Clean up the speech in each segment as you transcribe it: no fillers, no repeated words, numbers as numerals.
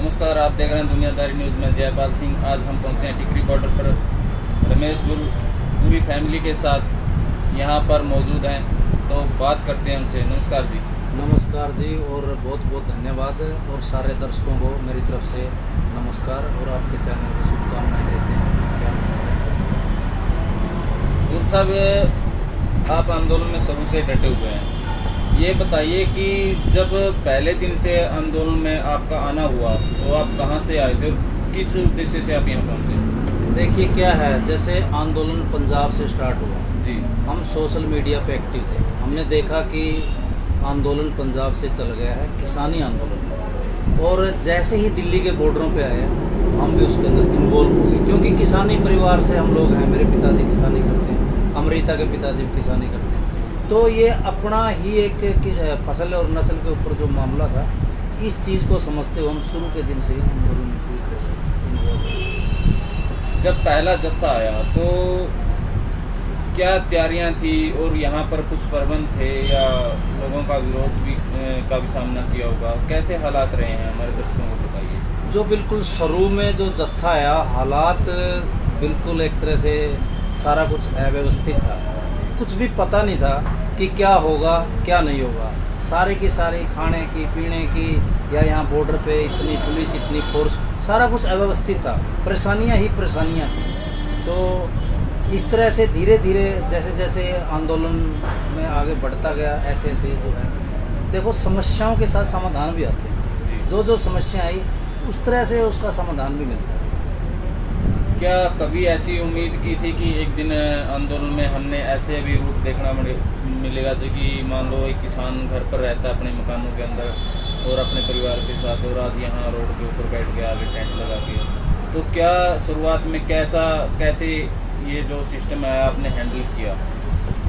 नमस्कार, आप देख रहे हैं दुनियादारी न्यूज़ में जयपाल सिंह। आज हम पहुंचे हैं टिकरी बॉर्डर पर। रमेश गुल पूरी फैमिली के साथ यहाँ पर मौजूद हैं, तो बात करते हैं उनसे। नमस्कार जी। नमस्कार जी, और बहुत बहुत धन्यवाद। और सारे दर्शकों को मेरी तरफ से नमस्कार और आपके चैनल को शुभकामनाएं देते हैं। क्या गुल साहब, आप आंदोलन में शुरू से डटे हुए हैं। ये बताइए कि जब पहले दिन से आंदोलन में आपका आना हुआ तो आप कहाँ से आए थे और किस उद्देश्य से आप यहाँ पहुँचे? देखिए क्या है, जैसे आंदोलन पंजाब से स्टार्ट हुआ जी। हम सोशल मीडिया पे एक्टिव थे। हमने देखा कि आंदोलन पंजाब से चल गया है, किसानी आंदोलन है। और जैसे ही दिल्ली के बॉर्डरों पे आए हम भी उसके अंदर इन्वॉल्व हो गए, क्योंकि किसानी परिवार से हम लोग हैं। मेरे पिताजी किसानी करते हैं, अमृता के पिताजी भी किसानी करते हैं। तो ये अपना ही एक फसल और नस्ल के ऊपर जो मामला था, इस चीज़ को समझते हुए हम शुरू के दिन से ही आंदोलन में पूरी तरह से इन्वॉल्व हुए। जब पहला जत्था आया तो क्या तैयारियां थी और यहाँ पर कुछ प्रबंध थे या लोगों का विरोध भी का भी सामना किया होगा? कैसे हालात रहे हैं, हमारे दर्शकों को बताइए। जो बिल्कुल शुरू में जो जत्था आया, हालात बिल्कुल एक तरह से सारा कुछ अव्यवस्थित था। कुछ भी पता नहीं था कि क्या होगा क्या नहीं होगा। सारे की सारी खाने की पीने की या यहाँ बॉर्डर पे इतनी पुलिस इतनी फोर्स, सारा कुछ अव्यवस्थित था। परेशानियाँ ही परेशानियाँ थी। तो इस तरह से धीरे धीरे जैसे जैसे आंदोलन में आगे बढ़ता गया, ऐसे ऐसे जो है देखो समस्याओं के साथ समाधान भी आते हैं। जो समस्या आई उस तरह से उसका समाधान भी मिलता है। क्या कभी ऐसी उम्मीद की थी कि एक दिन आंदोलन में हमने ऐसे भी रूप देखना मिलेगा, जो कि मान लो एक किसान घर पर रहता है अपने मकानों के अंदर और अपने परिवार के साथ, और आज यहाँ रोड के ऊपर बैठ के आगे टेंट लगा के, तो क्या शुरुआत में कैसे ये जो सिस्टम है आपने हैंडल किया?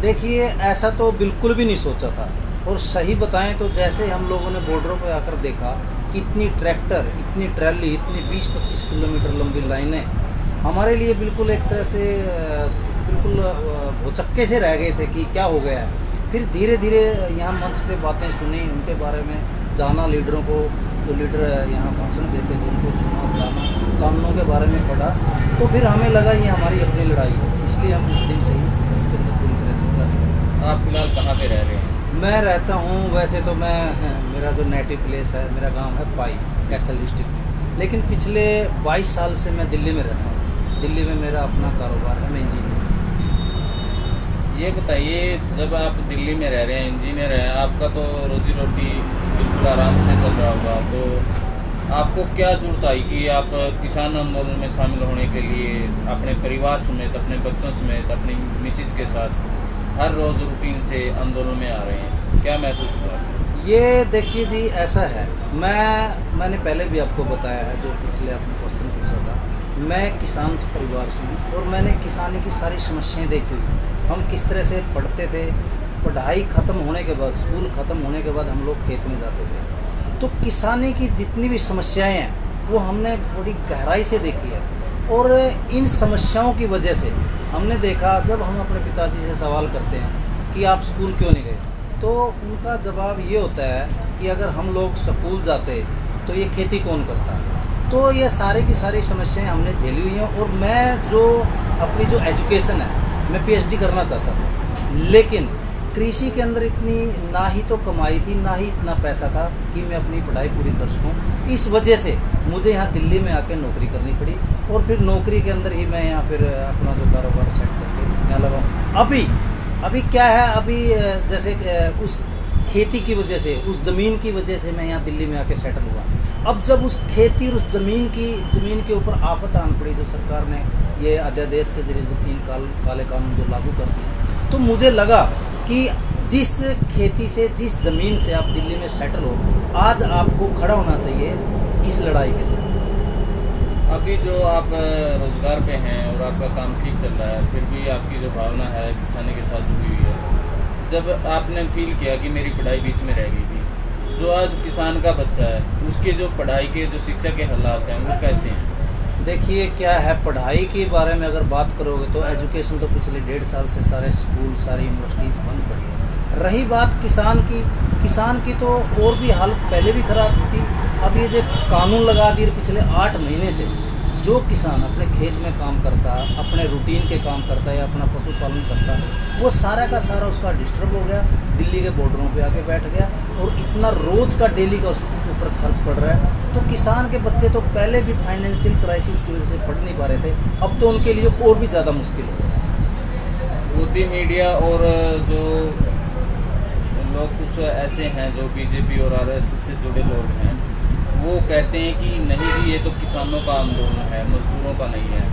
देखिए ऐसा तो बिल्कुल भी नहीं सोचा था। और सही बताएं तो जैसे हम लोगों ने बॉर्डरों पर आकर देखा कि इतनी ट्रैक्टर, इतनी ट्रैली, इतनी 20-25 किलोमीटर लंबी लाइनें हमारे लिए बिल्कुल एक तरह से बिल्कुल भौचक्के से रह गए थे कि क्या हो गया है। फिर धीरे धीरे यहाँ मंच पे बातें सुनी, उनके बारे में जाना, लीडरों को, जो लीडर यहाँ भाषण देते थे उनको सुना, जाना, कानूनों के बारे में पढ़ा। तो फिर हमें लगा ये हमारी अपनी लड़ाई है, इसलिए हम उस दिन से ही इसके अंदर पूरी तरह से कर रहे हैं। आप फिलहाल कहाँ पे रह रहे हैं? मैं रहता हूँ वैसे तो मेरा जो नेटिव प्लेस है, मेरा गाँव है पाई, कैथल डिस्ट्रिक्ट में। लेकिन पिछले 22 साल से मैं दिल्ली में रहता हूँ। दिल्ली में मेरा अपना कारोबार है, मैं इंजीनियर। ये बताइए, जब आप दिल्ली में रह रहे हैं, इंजीनियर हैं, आपका तो रोजी रोटी बिल्कुल आराम से चल रहा होगा, तो आपको क्या जरूरत आई कि आप किसान आंदोलन में शामिल होने के लिए अपने परिवार समेत, अपने बच्चों समेत, अपनी मिसेज के साथ हर रोज़ रूटीन से आंदोलन में आ रहे हैं? क्या महसूस हुआ? ये देखिए जी, ऐसा है, मैंने पहले भी आपको बताया है, जो पिछले आपने क्वेश्चन पूछा था, मैं किसान परिवार से हूँ और मैंने किसानी की सारी समस्याएं देखी हुई। हम किस तरह से पढ़ते थे, पढ़ाई ख़त्म होने के बाद, स्कूल ख़त्म होने के बाद हम लोग खेत में जाते थे। तो किसानी की जितनी भी समस्याएं हैं वो हमने बड़ी गहराई से देखी है। और इन समस्याओं की वजह से हमने देखा, जब हम अपने पिताजी से सवाल करते हैं कि आप स्कूल क्यों नहीं गए, तो उनका जवाब ये होता है कि अगर हम लोग स्कूल जाते तो ये खेती कौन करता। तो ये सारी की सारी समस्याएं हमने झेली हुई हैं। और मैं जो अपनी जो एजुकेशन है, मैं पीएचडी करना चाहता हूँ, लेकिन कृषि के अंदर इतनी ना ही तो कमाई थी, ना ही इतना पैसा था कि मैं अपनी पढ़ाई पूरी कर सकूँ। इस वजह से मुझे यहाँ दिल्ली में आकर नौकरी करनी पड़ी, और फिर नौकरी के अंदर ही मैं यहाँ फिर अपना जो कारोबार सेट करके यहाँ लगाऊँ। अभी क्या है, अभी जैसे उस खेती की वजह से, उस ज़मीन की वजह से मैं यहाँ दिल्ली में आके सेटल हुआ। अब जब उस खेती और उस ज़मीन के ऊपर आफत आन पड़ी, जो सरकार ने ये अध्यादेश के जरिए जो 3 काले कानून जो लागू कर दिए, तो मुझे लगा कि जिस खेती से, जिस ज़मीन से आप दिल्ली में सेटल हो, आज आपको खड़ा होना चाहिए इस लड़ाई के साथ। अभी जो आप रोज़गार पे हैं और आपका काम ठीक चल रहा है, फिर भी आपकी जो भावना है किसानी के साथ जुड़ी हुई है। जब आपने फील किया कि मेरी पढ़ाई बीच में रह गई थी, जो आज किसान का बच्चा है, उसके जो पढ़ाई के, जो शिक्षा के हालात हैं, वो कैसे हैं? देखिए क्या है, पढ़ाई के बारे में अगर बात करोगे तो एजुकेशन तो पिछले 1.5 साल से सारे स्कूल, सारी यूनिवर्सिटीज़ बंद पड़ी है। रही बात किसान की तो और भी हालत पहले भी ख़राब थी, अब ये जो कानून लगा दिए पिछले 8 महीने से, जो किसान अपने खेत में काम करता, अपने रूटीन के काम करता या अपना पशुपालन करता, वो सारा का सारा उसका डिस्टर्ब हो गया, दिल्ली के बॉर्डरों पे आके बैठ गया और इतना रोज़ का डेली का उसके ऊपर खर्च पड़ रहा है। तो किसान के बच्चे तो पहले भी फाइनेंशियल क्राइसिस की वजह से पढ़ नहीं पा रहे थे, अब तो उनके लिए और भी ज़्यादा मुश्किल हो गया। मोदी मीडिया और जो लोग कुछ ऐसे हैं जो बीजेपी और आरएसएस से जुड़े लोग हैं, वो कहते हैं कि नहीं जी, ये तो किसानों का आंदोलन है, मजदूरों का नहीं है।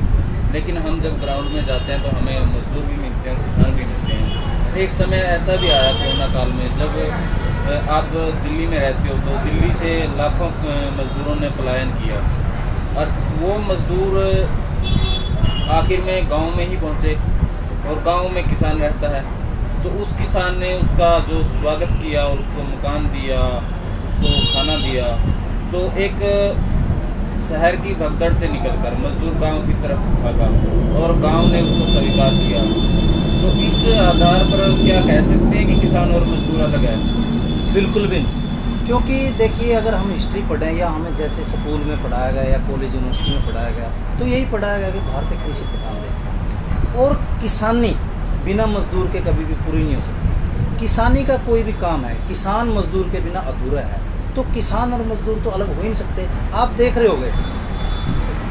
लेकिन हम जब ग्राउंड में जाते हैं तो हमें मजदूर भी मिलते हैं और किसान भी मिलते हैं। एक समय ऐसा भी आया कोरोना काल में, जब आप दिल्ली में रहते हो तो दिल्ली से लाखों मजदूरों ने पलायन किया और वो मजदूर आखिर में गांव में ही पहुंचे और गांव में किसान रहता है, तो उस किसान ने उसका जो स्वागत किया और उसको मकान दिया, उसको खाना दिया। तो एक शहर की भगदड़ से निकलकर मजदूर गांव की तरफ भागा और गांव ने उसको स्वीकार किया। तो इस आधार पर क्या कह सकते हैं कि किसान और मजदूर अलग है? बिल्कुल भी नहीं, क्योंकि देखिए अगर हम हिस्ट्री पढ़ें या हमें जैसे स्कूल में पढ़ाया गया या कॉलेज यूनिवर्सिटी में पढ़ाया गया, तो यही पढ़ाया गया कि भारत एक कृषि प्रधान देश है और किसानी बिना मजदूर के कभी भी पूरी नहीं हो सकती। किसानी का कोई भी काम है, किसान मजदूर के बिना अधूरा है। तो किसान और मजदूर तो अलग हो ही नहीं सकते। आप देख रहे होंगे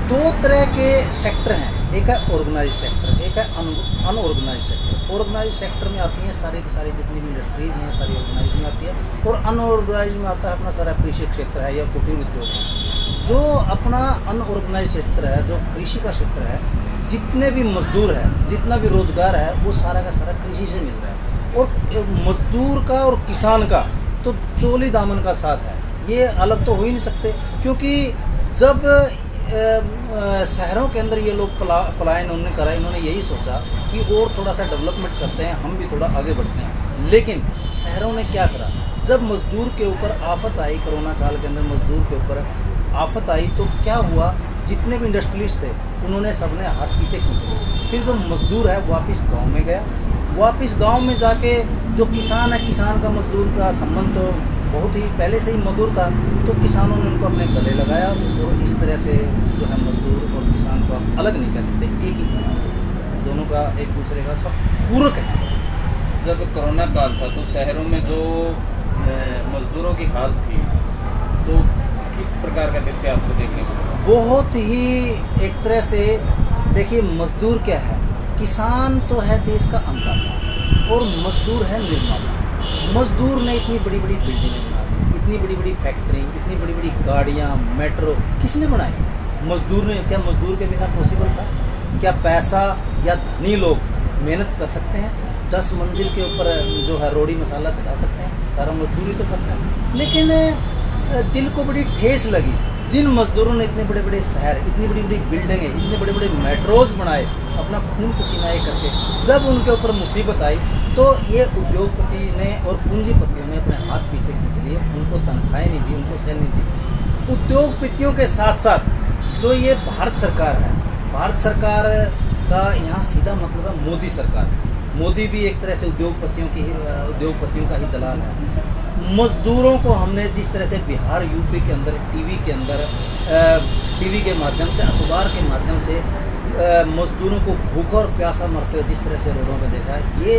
2 तरह के सेक्टर हैं, एक है ऑर्गेनाइज सेक्टर, एक है अनऑर्गेनाइज सेक्टर। ऑर्गेनाइज सेक्टर में आती हैं सारी की सारी जितनी भी इंडस्ट्रीज हैं, सारी ऑर्गेनाइज में आती है, और अनऑर्गेनाइज में आता है अपना सारा कृषि क्षेत्र है या कुटीर उद्योग है। जो अपना अनऑर्गेनाइज क्षेत्र है, जो कृषि का क्षेत्र है, जितने भी मजदूर है, जितना भी रोजगार है, वो सारा का सारा कृषि से मिल रहा है। और मजदूर का और किसान का तो चोली दामन का साथ है, ये अलग तो हो ही नहीं सकते। क्योंकि जब शहरों के अंदर ये लोग पलायन उन्होंने करा, इन्होंने यही सोचा कि और थोड़ा सा डेवलपमेंट करते हैं, हम भी थोड़ा आगे बढ़ते हैं। लेकिन शहरों ने क्या करा, जब मजदूर के ऊपर आफत आई, कोरोना काल के अंदर मजदूर के ऊपर आफत आई, तो क्या हुआ, जितने भी इंडस्ट्रियलिस्ट थे उन्होंने सबने हाथ पीछे खींच लिए। फिर जो मजदूर है वापस गांव में गया, वापस गांव में जाके जो किसान है, किसान का मजदूर का संबंध तो बहुत ही पहले से ही मधुर था, तो किसानों ने उनको अपने गले लगाया और इस तरह से जो है मजदूर और किसान को आप अलग नहीं कह सकते, एक ही चीज़, दोनों का एक दूसरे का सब पूरक है। जब कोरोना काल था तो शहरों में जो मजदूरों की हालत थी, तो किस प्रकार का दृश्य आपको देखने को मिला? बहुत ही एक तरह से देखिए, मजदूर क्या है, किसान तो है देश का अन्नदाता और मजदूर है निर्माता। मजदूर ने इतनी बड़ी बड़ी बिल्डिंगें बना दी, इतनी बड़ी बड़ी फैक्ट्री, इतनी बड़ी बड़ी गाड़ियाँ, मेट्रो किसने बनाई? मजदूर ने। क्या मजदूर के बिना पॉसिबल था? क्या पैसा या धनी लोग मेहनत कर सकते हैं? 10 मंजिल के ऊपर जो है रोड़ी मसाला चढ़ा सकते हैं? सारा मजदूरी तो करता है। लेकिन दिल को बड़ी ठेस लगी जिन मजदूरों ने इतने बड़े बड़े शहर, इतनी बड़ी बड़ी बिल्डिंगें, इतने बड़े बड़े मेट्रोज बनाए अपना खून पसीना ये करके, जब उनके ऊपर मुसीबत आई तो ये उद्योगपति ने और पूंजीपतियों ने अपने हाथ पीछे खींच लिए, उनको तनख्वाहें नहीं दी, उनको सैलरी नहीं दी। उद्योगपतियों के साथ साथ जो ये भारत सरकार है, भारत सरकार का यहाँ सीधा मतलब है मोदी सरकार। मोदी भी एक तरह से उद्योगपतियों का ही दलाल है। मजदूरों को हमने जिस तरह से बिहार, यूपी के अंदर टीवी के माध्यम से, अखबार के माध्यम से मजदूरों को भूखा और प्यासा मरते हुए जिस तरह से रोडों पे देखा है, ये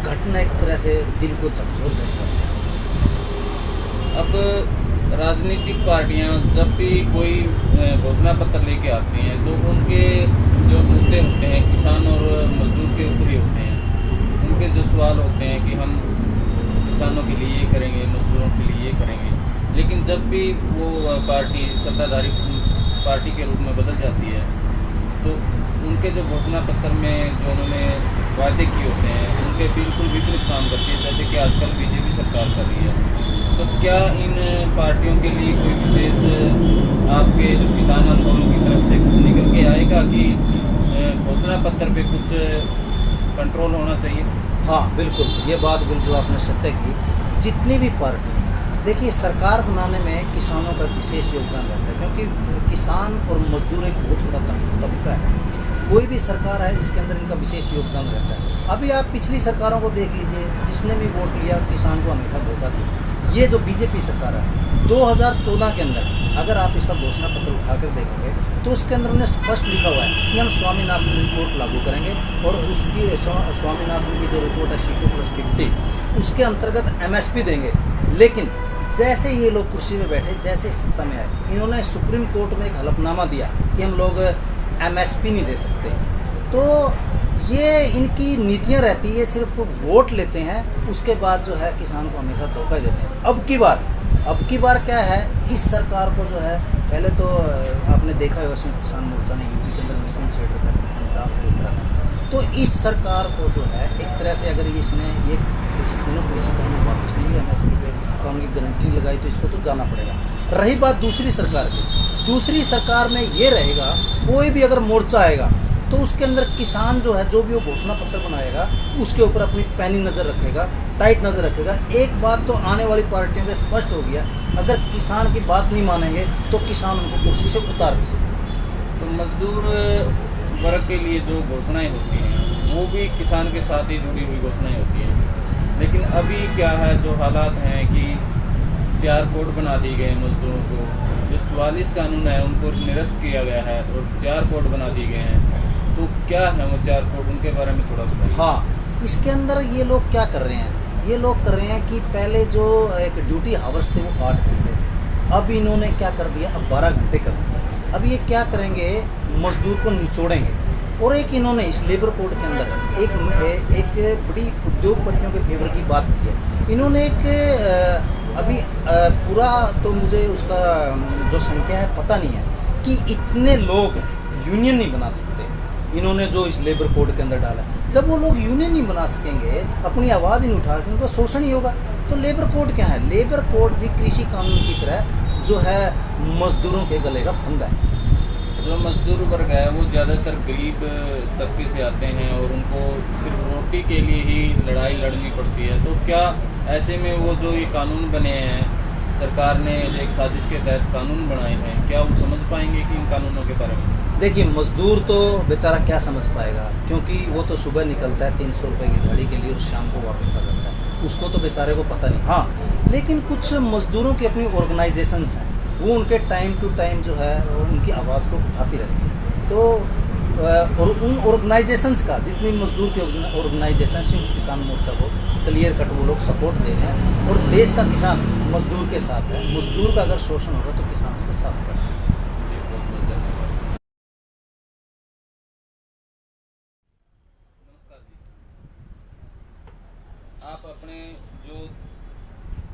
घटना एक तरह से दिल को झकझोर देता है। अब राजनीतिक पार्टियां जब भी कोई घोषणा पत्र लेके आती हैं तो उनके जो मुद्दे होते हैं किसान और मजदूर के ऊपर ही होते हैं। उनके जो सवाल होते हैं कि हम किसानों के लिए ये करेंगे, मजदूरों के लिए ये करेंगे, लेकिन जब भी वो पार्टी सत्ताधारी पार्टी के रूप में बदल जाती है तो उनके जो घोषणा पत्र में जो उन्होंने वायदे किए होते हैं उनके बिल्कुल विपरीत काम करती है, जैसे कि आजकल बीजेपी सरकार कर रही है। तो क्या इन पार्टियों के लिए कोई विशेष आपके जो किसान आंदोलन की तरफ से कुछ निकल के आएगा कि घोषणा पत्र पे कुछ कंट्रोल होना चाहिए? हाँ बिल्कुल, ये बात बिल्कुल आपने सत्य की। जितनी भी पार्टी, देखिए सरकार बनाने में किसानों का विशेष योगदान रहता है, क्योंकि किसान और मजदूर एक बहुत बड़ा तबका है। कोई भी सरकार है इसके अंदर इनका विशेष योगदान रहता है। अभी आप पिछली सरकारों को देख लीजिए, जिसने भी वोट लिया किसान को हमेशा धोखा दी। ये जो बीजेपी सरकार है 2014 के अंदर अगर आप इसका घोषणा पत्र उठाकर देखोगे तो उसके अंदर उन्हें स्पष्ट लिखा हुआ है कि हम स्वामीनाथन रिपोर्ट लागू करेंगे और उसकी स्वामीनाथन की जो रिपोर्ट है C2+50 उसके अंतर्गत MSP देंगे। लेकिन जैसे ये लोग कुर्सी में बैठे, जैसे सत्ता में आए, इन्होंने सुप्रीम कोर्ट में एक हलफनामा दिया कि हम लोग MSP नहीं दे सकते। तो ये इनकी नीतियां रहती है, सिर्फ वोट लेते हैं, उसके बाद जो है किसान को हमेशा धोखा देते हैं। अब की बार क्या है, इस सरकार को जो है, पहले तो आपने देखा है उसमें किसान मोर्चा ने यूपी के अंदर मिशन शेड कर पंजाब के उत्तराखंड, तो इस सरकार को जो है एक तरह से अगर इसने ये कृषि कानून वापस नहीं लिया, MSP पे कानून की गारंटी लगाई, तो इसको तो जाना पड़ेगा। रही बात दूसरी सरकार की, दूसरी सरकार में ये रहेगा, कोई भी अगर मोर्चा आएगा तो उसके अंदर किसान जो है, जो भी वो घोषणा पत्र बनाएगा उसके ऊपर अपनी पैनी नज़र रखेगा, टाइट नज़र रखेगा। एक बात तो आने वाली पार्टियों को स्पष्ट हो गया, अगर किसान की बात नहीं मानेंगे तो किसान उनको कुर्सी से उतार भी सकते। तो मजदूर वर्ग के लिए जो घोषणाएं होती हैं वो भी किसान के साथ ही जुड़ी हुई घोषणाएं होती हैं। लेकिन अभी क्या है, जो हालात हैं कि 4 कोड बना दिए गए मजदूरों को, जो 44 कानून है उनको निरस्त किया गया है और 4 कोड बना दिए गए हैं। तो क्या है वो 4 कोड, उनके बारे में थोड़ा बताइए। हाँ, इसके अंदर ये लोग क्या कर रहे हैं, ये लोग कर रहे हैं कि पहले जो एक ड्यूटी हावर्स थे वो 8 घंटे थे, अब इन्होंने क्या कर दिया, अब 12 घंटे कर दिया। अब ये क्या करेंगे, मजदूर को निचोड़ेंगे। और एक इन्होंने इस लेबर कोड के अंदर एक बड़ी उद्योगपतियों के फेवर की बात की है। इन्होंने एक अभी पूरा तो मुझे उसका जो संख्या है पता नहीं है कि इतने लोग यूनियन नहीं बना सकते। इन्होंने जो इस लेबर कोड के अंदर डाला, जब वो लोग यूनियन नहीं बना सकेंगे, अपनी आवाज़ ही नहीं उठा सकेंगे, उनका शोषण ही होगा। तो लेबर कोड क्या है, लेबर कोड भी कृषि कानून की तरह जो है मजदूरों के गले का फंदा है। जो मजदूर वर्ग है वो ज़्यादातर गरीब तबके से आते हैं और उनको सिर्फ रोटी के लिए ही लड़ाई लड़नी पड़ती है। तो क्या ऐसे में वो जो ये कानून बने हैं, सरकार ने एक साजिश के तहत कानून बनाए हैं, क्या वो समझ पाएंगे कि इन कानूनों के बारे में? देखिए, मजदूर तो बेचारा क्या समझ पाएगा, क्योंकि वो तो सुबह निकलता है 300 रुपये की दिहाड़ी के लिए और शाम को वापस आ जाता है, उसको तो बेचारे को पता नहीं। हाँ, लेकिन कुछ मजदूरों की अपनी ऑर्गेनाइजेशंस हैं, वो उनके टाइम टू टाइम जो है उनकी आवाज़ को उठाती रहती है। तो और उन ऑर्गेनाइजेशंस का, जितनी मजदूर की ऑर्गेनाइजेशन संयुक्त किसान मोर्चा को क्लियर कट वो लोग सपोर्ट दे रहे हैं। और देश का किसान मजदूर के साथ है, मजदूर का अगर शोषण होगा तो किसान उसके साथ खड़ा है। आप अपने जो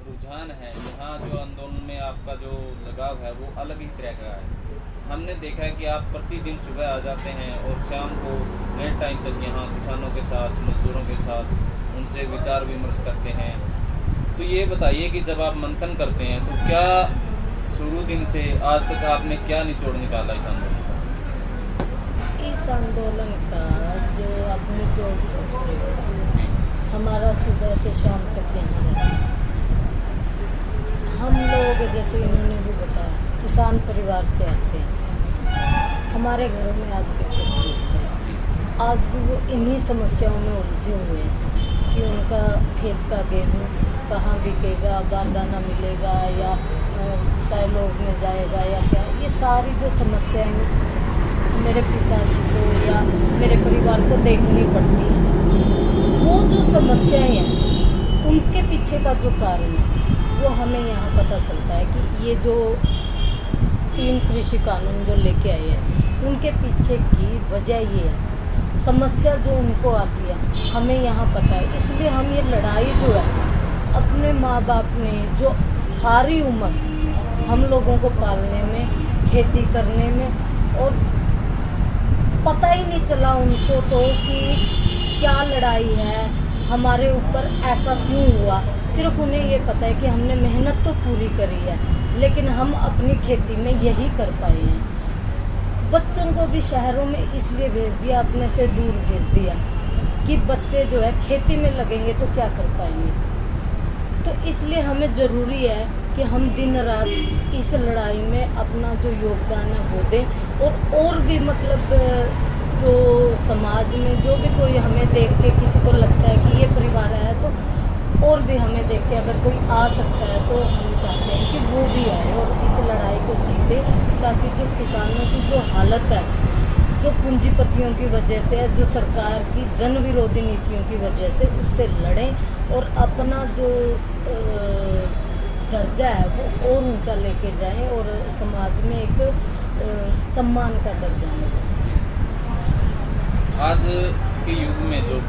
रुझान है, यहाँ जो आंदोलन में आपका जो लगाव है वो अलग ही तरह का है। हमने देखा है कि आप प्रतिदिन सुबह आ जाते हैं और शाम को लेट टाइम तक यहाँ किसानों के साथ, मजदूरों के साथ उनसे विचार विमर्श करते हैं। तो ये बताइए कि जब आप मंथन करते हैं तो क्या शुरू दिन से आज तक आपने क्या निचोड़ निकाला इस आंदोलन का? इस आंदोलन का जो आप निचोड़ पूछ रहे हो, जी, हमारा सुबह से शाम तक यहाँ रहता है। हम लोग, जैसे इन्होंने भी बताया, किसान परिवार से आते हैं। हमारे घरों में आज भी खेती है, आज भी वो इन्हीं समस्याओं में उलझे हुए हैं कि उनका खेत का गेहूँ कहाँ बिकेगा, बारदाना मिलेगा या साइलोज में जाएगा या क्या। ये सारी जो समस्याएं मेरे पिताजी को या मेरे परिवार को देखनी पड़ती है, वो जो समस्याएं हैं उनके पीछे का जो कारण है वो हमें यहाँ पता चलता है कि ये जो 3 कृषि कानून जो लेके आए हैं उनके पीछे की वजह ये है। समस्या जो उनको आती है हमें यहाँ पता है, इसलिए हम ये लड़ाई जो है अपने माँ बाप ने जो सारी उम्र हम लोगों को पालने में, खेती करने में, और पता ही नहीं चला उनको तो कि क्या लड़ाई है, हमारे ऊपर ऐसा क्यों हुआ। सिर्फ उन्हें ये पता है कि हमने मेहनत तो पूरी करी है, लेकिन हम अपनी खेती में यही कर पाए हैं। बच्चों को भी शहरों में इसलिए भेज दिया, अपने से दूर भेज दिया कि बच्चे जो है खेती में लगेंगे तो क्या कर पाएंगे। तो इसलिए हमें ज़रूरी है कि हम दिन रात इस लड़ाई में अपना जो योगदान है वो दें। और भी मतलब जो समाज में जो भी कोई हमें देख के किसी को लगता है कि ये परिवार है तो और भी हमें देख के अगर कोई आ सकता है तो हम चाहते हैं कि वो भी आए और इस लड़ाई को जीते, ताकि जो किसानों की जो हालत है, जो पूंजीपतियों की वजह से है, जो सरकार की जन विरोधी नीतियों की वजह से, उससे लड़ें और अपना जो दर्जा है वो और ऊंचा लेके जाएं और समाज में एक सम्मान का दर्जा मिले। आज के युग में जो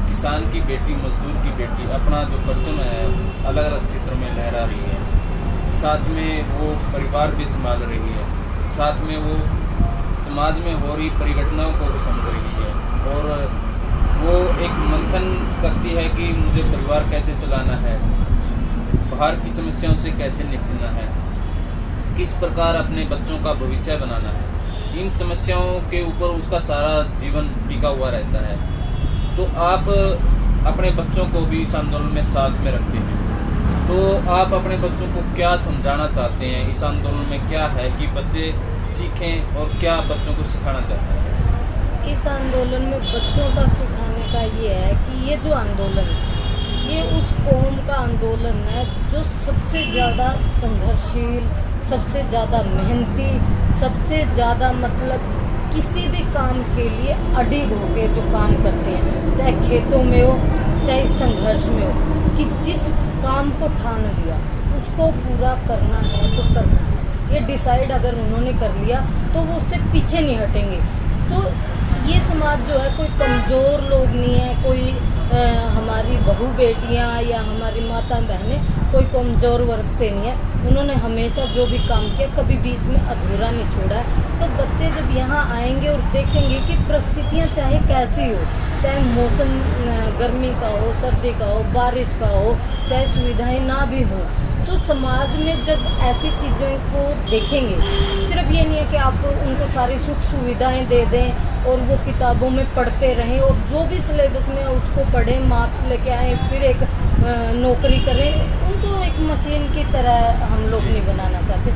किसान की बेटी, मजदूर की बेटी अपना जो परचम है अलग अलग क्षेत्र में लहरा रही है, साथ में वो परिवार भी संभाल रही है, साथ में वो समाज में हो रही परिघटनाओं को भी समझ रही है और वो एक मंथन करती है कि मुझे परिवार कैसे चलाना है, बाहर की समस्याओं से कैसे निपटना है, किस प्रकार अपने बच्चों का भविष्य बनाना है। इन समस्याओं के ऊपर उसका सारा जीवन टिका हुआ रहता है। तो आप अपने बच्चों को भी इस आंदोलन में साथ में रखते हैं, तो आप अपने बच्चों को क्या समझाना चाहते हैं? इस आंदोलन में क्या है कि बच्चे सीखें और क्या बच्चों को सिखाना चाहते हैं? इस आंदोलन में बच्चों का सिखाने का ये है कि ये जो आंदोलन है, ये उस कौम का आंदोलन है जो सबसे ज़्यादा संघर्षशील, सबसे ज़्यादा मेहनती, सबसे ज़्यादा मतलब किसी भी काम के लिए अडिग होके जो काम करते हैं, चाहे खेतों में हो चाहे संघर्ष में हो, कि जिस काम को ठान लिया उसको पूरा करना है तो करना है। ये डिसाइड अगर उन्होंने कर लिया तो वो उससे पीछे नहीं हटेंगे। तो ये समाज जो है कोई कमज़ोर लोग नहीं है, कोई हमारी बहू बेटियां या हमारी माता बहनें कोई कमज़ोर वर्ग से नहीं है। उन्होंने हमेशा जो भी काम किया कभी बीच में अधूरा नहीं छोड़ा है। तो बच्चे जब यहाँ आएंगे और देखेंगे कि परिस्थितियाँ चाहे कैसी हो, चाहे मौसम गर्मी का हो, सर्दी का हो, बारिश का हो, चाहे सुविधाएं ना भी हो, तो समाज में जब ऐसी चीज़ों को देखेंगे, सिर्फ ये नहीं है कि आप उनको सारी सुख सुविधाएं दे दें और वो किताबों में पढ़ते रहें और जो भी सिलेबस में उसको पढ़ें, मार्क्स लेके आएँ, फिर एक नौकरी करें। उनको एक मशीन की तरह हम लोग नहीं बनाना चाहते।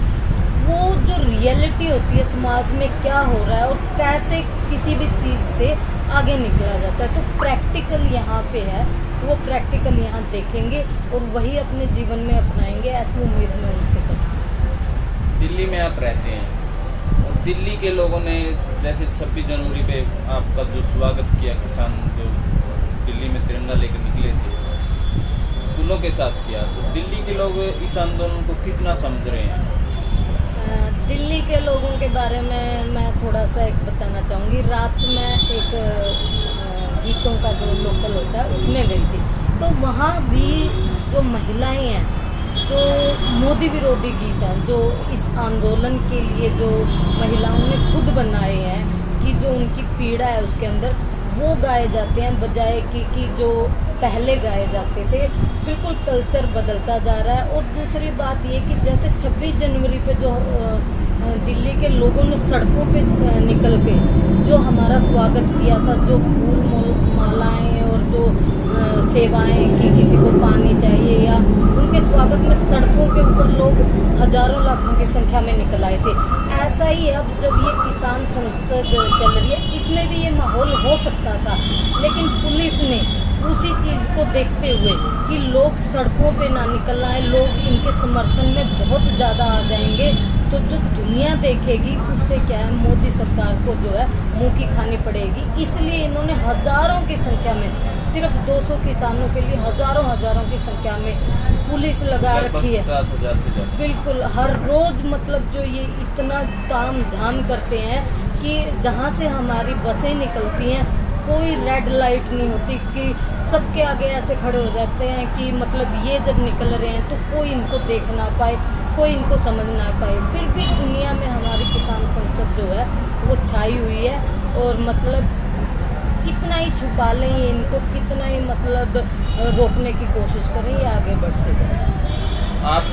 वो जो रियलिटी होती है समाज में क्या हो रहा है और कैसे किसी भी चीज़ से आगे निकला जाता है, तो प्रैक्टिकल यहाँ पे है, वो प्रैक्टिकल यहाँ देखेंगे और वही अपने जीवन में अपनाएंगे, ऐसी उम्मीद में उनसे करती हूँ। दिल्ली में आप रहते हैं और दिल्ली के लोगों ने जैसे 26 जनवरी पे आपका जो स्वागत किया, किसान जो दिल्ली में तिरंगा लेकर निकले थे फूलों के साथ किया, तो दिल्ली के लोग इस आंदोलन को कितना समझ रहे हैं? दिल्ली के लोगों के बारे में मैं थोड़ा सा एक बताना चाहूँगी। रात में एक गीतों का जो लोकल होता है उसमें गई थी, तो वहाँ भी जो महिलाएं हैं, जो मोदी विरोधी गीत हैं, जो इस आंदोलन के लिए जो महिलाओं ने खुद बनाए हैं, कि जो उनकी पीड़ा है उसके अंदर, वो गाए जाते हैं बजाय कि जो पहले गाए जाते थे। बिल्कुल कल्चर बदलता जा रहा है। और दूसरी बात ये कि जैसे 26 जनवरी पे जो दिल्ली के लोगों ने सड़कों पे निकल के जो हमारा स्वागत किया था, जो फूल मालाएं और जो सेवाएं कि किसी को पानी चाहिए, या उनके स्वागत में सड़कों के ऊपर लोग हजारों लाखों की संख्या में निकल आए थे। ऐसा ही अब जब ये किसान संसद चल रही है, इसमें भी ये माहौल हो सकता था, लेकिन पुलिस ने उसी चीज़ को देखते हुए कि लोग सड़कों पे ना निकल आए, लोग इनके समर्थन में बहुत ज़्यादा आ जाएंगे, तो जो दुनिया देखेगी उससे क्या है, मोदी सरकार को जो है मुंह की खानी पड़ेगी। इसलिए इन्होंने हजारों की संख्या में, सिर्फ 200 किसानों के लिए हजारों की संख्या में पुलिस लगा रखी है। 50,000 से ज़्यादा। बिल्कुल, हर रोज़ मतलब जो ये इतना ताम झाम करते हैं कि जहाँ से हमारी बसें निकलती हैं कोई रेड लाइट नहीं होती, कि सबके आगे ऐसे खड़े हो जाते हैं कि मतलब ये जब निकल रहे हैं तो कोई इनको देख ना पाए, कोई इनको समझ ना पाए। फिर भी दुनिया में हमारी किसान संसद जो है वो छाई हुई है, और मतलब कितना ही छुपा लें इनको, कितना ही मतलब रोकने की कोशिश करें, ये आगे बढ़ते जाए। आप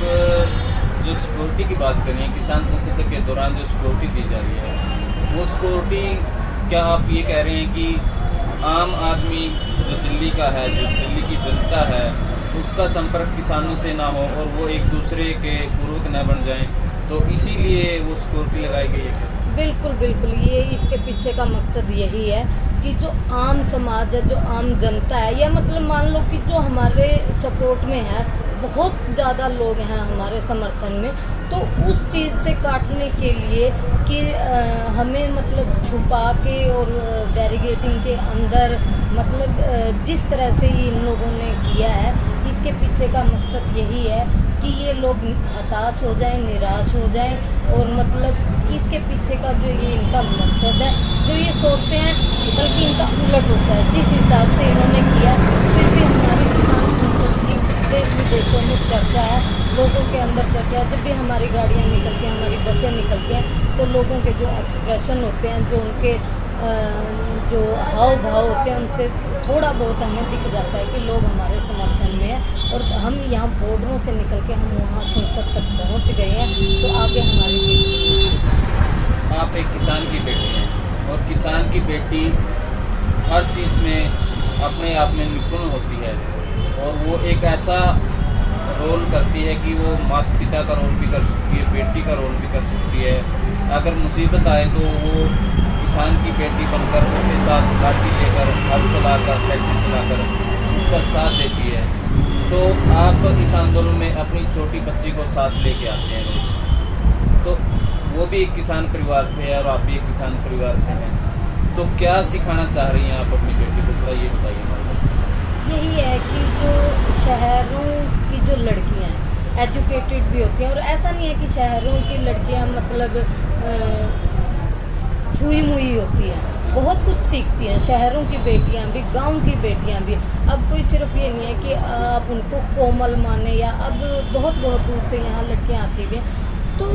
जो सिक्योरिटी की बात करें, किसान संसद के दौरान जो सिक्योरिटी दी जा रही है, वो सिक्योरिटी क्या आप ये कह रहे हैं कि आम आदमी जो दिल्ली का है, जो दिल्ली की जनता है, उसका संपर्क किसानों से ना हो और वो एक दूसरे के पूर्वक न बन जाएं, तो इसीलिए वो सिक्योरिटी लगाई गई है? बिल्कुल, ये इसके पीछे का मकसद यही है कि जो आम समाज है, जो आम जनता है, या मतलब मान लो कि जो हमारे सपोर्ट में है, बहुत ज़्यादा लोग हैं हमारे समर्थन में, तो उस चीज़ से काटने के लिए कि हमें मतलब छुपा के और बैरिगेटिंग के अंदर मतलब जिस तरह से इन लोगों ने किया है, इसके पीछे का मकसद यही है कि ये लोग हताश हो जाएं, निराश हो जाएं, और मतलब इसके पीछे का जो ये इनका मकसद है, जो ये सोचते हैं, बल्कि इनका उलट होता है। जिस हिसाब से इन्होंने किया, फिर भी हमारी किसान संसद की देश विदेशों में चर्चा है, लोगों के अंदर चर्चा है। जब भी हमारी गाड़ियाँ निकलती हैं, हमारी बसें निकलती हैं, तो लोगों के जो एक्सप्रेशन होते हैं, जो उनके जो हाव भाव होते हैं, उनसे थोड़ा बहुत हमें दिख जाता है कि लोग हमारे समर्थन में हैं। और हम यहाँ बॉर्डरों से निकल के हम वहाँ संसद तक पहुँच गए हैं, तो आगे हमारी जिंदगी। आप एक किसान की बेटी हैं, और किसान की बेटी हर चीज़ में अपने आप में निपुण होती है, और वो एक ऐसा रोल करती है कि वो माता पिता का रोल भी कर सकती है, बेटी का रोल भी कर सकती है। अगर मुसीबत आए तो वो किसान की बेटी बनकर उसके साथ लाठी लेकर, हल चलाकर, ट्रैक्टर चलाकर उसका साथ देती है। तो आप इस आंदोलन में अपनी छोटी बच्ची को साथ लेके आते हैं रोज, तो वो भी एक किसान परिवार से है और आप भी एक किसान परिवार से हैं, तो क्या सिखाना चाह रही हैं आप अपनी बेटी को, थोड़ा ये बताइए हमारे पास। यही है कि जो शहरों की जो लड़कियां हैं, एजुकेटेड भी होती हैं, और ऐसा नहीं है कि शहरों की लड़कियां मतलब छुई मुई होती हैं, बहुत कुछ सीखती हैं। शहरों की बेटियां भी, गांव की बेटियां भी। अब कोई सिर्फ ये नहीं है कि आप उनको कोमल माने, या अब बहुत बहुत दूर से यहाँ लड़कियां आती भी हैं। तो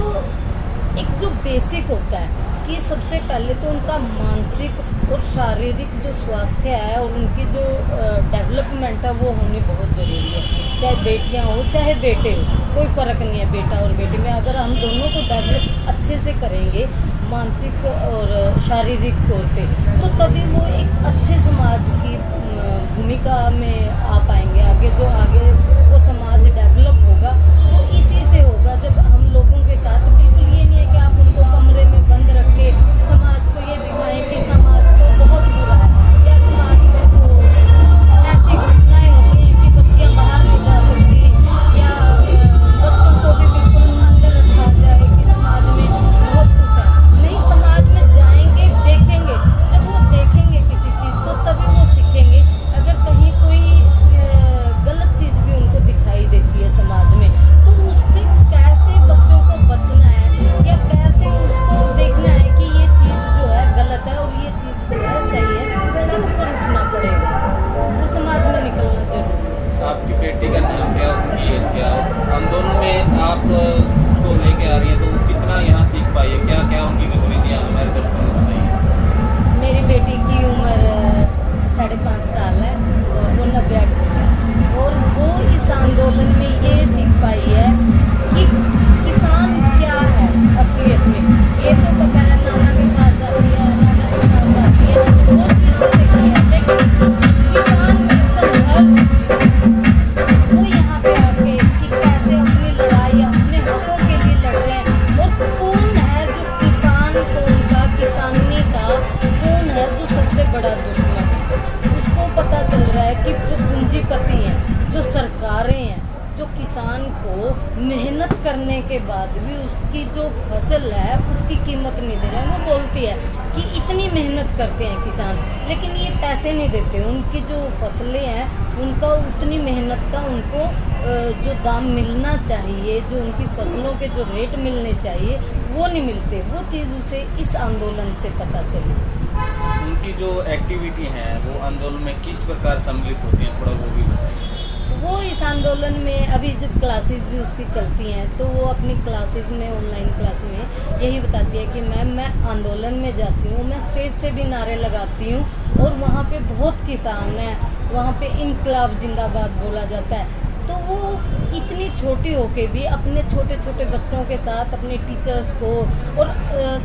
एक जो बेसिक होता है कि सबसे पहले तो उनका मानसिक और शारीरिक जो स्वास्थ्य है और उनकी जो डेवलपमेंट है, वो होनी बहुत ज़रूरी है। चाहे बेटियां हो चाहे बेटे हो, कोई फ़र्क नहीं है बेटा और बेटी में। अगर हम दोनों को डेवलप अच्छे से करेंगे मानसिक और शारीरिक तौर पे, तो तभी वो एक अच्छे समाज की भूमिका में आ पाएंगे। आगे जो आगे वो समाज डेवलप होगा, तो इसी से होगा जब हम लोगों के साथ। बिल्कुल ये नहीं है कि आप उनको कमरे में बंद रख के समाज को ये दिखाएं कि समाज को बहुत बुरा है, या समाज में तो ऐसी घटनाएं होती हैं कि बच्चियां बाहर नहीं जा सकती, या बच्चों को भी बिल्कुल अंदर रखा जाए कि समाज में बहुत कुछ है। नहीं, समाज में जाएंगे, देखेंगे, जब वो देखेंगे किसी चीज़ को तभी वो सीखेंगे। अगर कहीं कोई गलत चीज़ भी उनको दिखाई देती है समाज में, तो उससे कैसे बच्चों को बचना है, या कैसे उसको देखना है कि ये चीज़ जो है गलत है और ये चीज़ जो है सही है, उससे ऊपर उठना पड़ेगा। तो समाज में निकलना जरूरी है। आपकी बेटी का नाम क्या, उनकी एज क्या, आंदोलन में आप उसको लेके आ रही हैं, तो वो कितना यहाँ सीख पाई है, क्या क्या उनकी गतिविधियाँ हमारे दर्शकों को बताइए। मेरी बेटी की उम्र 5.5 साल है और वो 98 है, और वो इस आंदोलन में ये सीख पाई है कि किसान क्या है असलियत में। ये तो पता है, नाना के पास जाती है, नाना के पास जाती है, वो चीज़ तो देखी है, लेकिन किसान संघर्ष वो यहाँ पे आके कि कैसे अपनी लड़ाई अपने हकों के लिए लड़ रहे हैं, और कौन है जो किसान को, उनका किसानी का कौन है जो सबसे बड़ा दुश्मन है, उसको पता चल रहा है कि जो पूंजीपति हैं, जो सरकारें हैं, जो किसान को मेहनत करने के बाद भी उसकी जो फसल है उसकी कीमत नहीं दे रहे हैं। वो बोलती है कि इतनी मेहनत करते हैं किसान, लेकिन ये पैसे नहीं देते। उनकी जो फसलें हैं उनका उतनी मेहनत का उनको जो दाम मिलना चाहिए, जो उनकी फसलों के जो रेट मिलने चाहिए, वो नहीं मिलते। वो चीज़ उसे इस आंदोलन से पता चली। उनकी जो एक्टिविटी हैं वो आंदोलन में किस प्रकार सम्मिलित होती हैं, थोड़ा वो भी बताइए। वो इस आंदोलन में अभी जब क्लासेस भी उसकी चलती हैं, तो वो अपनी क्लासेस में, ऑनलाइन क्लास में यही बताती है कि मैम मैं आंदोलन में जाती हूँ, मैं स्टेज से भी नारे लगाती हूँ, और वहाँ पे बहुत किसान हैं, वहाँ पे इनकलाब जिंदाबाद बोला जाता है। तो वो इतनी छोटी होके भी अपने छोटे छोटे बच्चों के साथ अपने टीचर्स को, और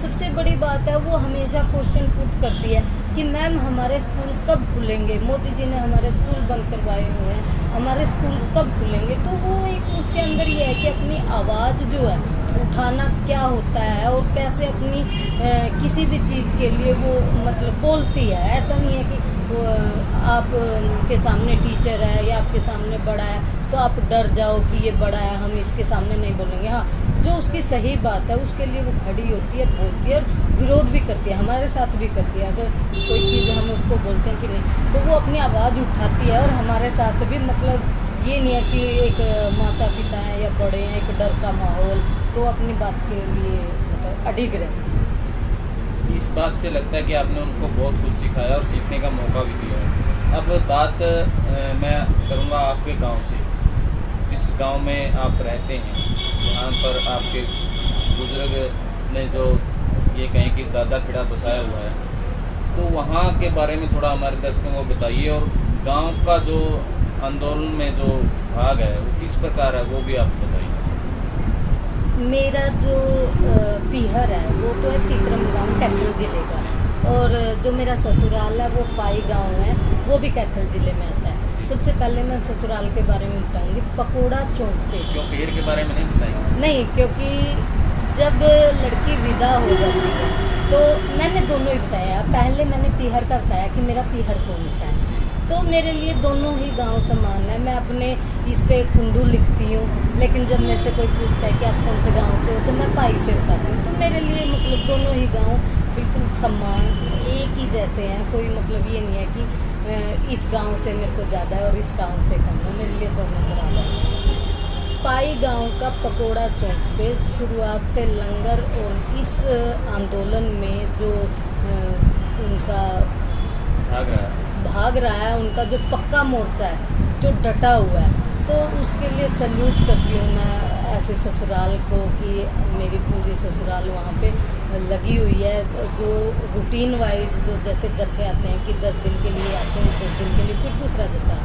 सबसे बड़ी बात है वो हमेशा क्वेश्चन पुट करती है कि मैम हमारे स्कूल कब खुलेंगे, मोदी जी ने हमारे स्कूल बंद करवाए हुए हैं, हमारे स्कूल कब खुलेंगे। तो वो एक उसके अंदर ये है कि अपनी आवाज़ जो है उठाना क्या होता है और कैसे अपनी किसी भी चीज़ के लिए वो मतलब बोलती है। ऐसा नहीं है कि वो आप के सामने टीचर है या आपके सामने बड़ा है तो आप डर जाओ कि ये बड़ा है, हम इसके सामने नहीं बोलेंगे। हाँ, जो उसकी सही बात है उसके लिए वो खड़ी होती है, बोलती है और विरोध भी करती है, हमारे साथ भी करती है। अगर कोई चीज़ हम उसको बोलते हैं कि नहीं तो वो अपनी आवाज़ उठाती है और हमारे साथ भी मतलब ये नहीं है कि एक माता पिता हैं या बड़े हैं, एक डर का माहौल, तो अपनी बात के लिए मतलब अडिग रहते हैं। इस बात से लगता है कि आपने उनको बहुत कुछ सिखाया और सीखने का मौका भी दिया है। अब बात मैं करूँगा आपके गांव से, जिस गांव में आप रहते हैं, जहाँ पर आपके बुजुर्ग ने जो ये कहें कि दादा खेड़ा बसाया हुआ है, तो वहाँ के बारे में थोड़ा हमारे दर्शकों को बताइए। और गांव का जो आंदोलन में जो भाग है वो किस प्रकार है वो भी आप बताइए। मेरा जो पीहर है वो तो है तीतरम गाँव कैथल जिले का, और जो मेरा ससुराल है वो पाई गांव है, वो भी कैथल जिले में आता है। सबसे पहले मैं ससुराल के बारे में बताऊंगी, पकोड़ा चौक पे। क्यों पीहर के बारे में नहीं बताएंगे? नहीं, क्योंकि जब लड़की विदा हो जाती है तो मैंने दोनों ही बताया। पहले मैंने पीहर का बताया कि मेरा पीहर कौन सा है, तो मेरे लिए दोनों ही गांव समान है। मैं अपने इस पे कुंडू लिखती हूँ, लेकिन जब मेरे से कोई पूछता है कि आप कौन से गांव से हो तो मैं पाई से बताती हूँ। तो मेरे लिए मतलब दोनों ही गांव बिल्कुल समान एक ही जैसे हैं। कोई मतलब ये नहीं है कि इस गांव से मेरे को ज़्यादा है और इस गांव से कम है, मेरे लिए दोनों बराबर है। पाई गांव का पकोड़ा चौक पे शुरुआत से लंगर और इस आंदोलन में जो उनका भाग रहा है, उनका जो पक्का मोर्चा है, जो डटा हुआ है, तो उसके लिए सल्यूट करती हूँ मैं ऐसे ससुराल को कि मेरी पूरी ससुराल वहाँ पे लगी हुई है। जो रूटीन वाइज जो जैसे जत्थे आते हैं कि 10 दिन के लिए आते हैं, 10 दिन के लिए फिर दूसरा जत्था,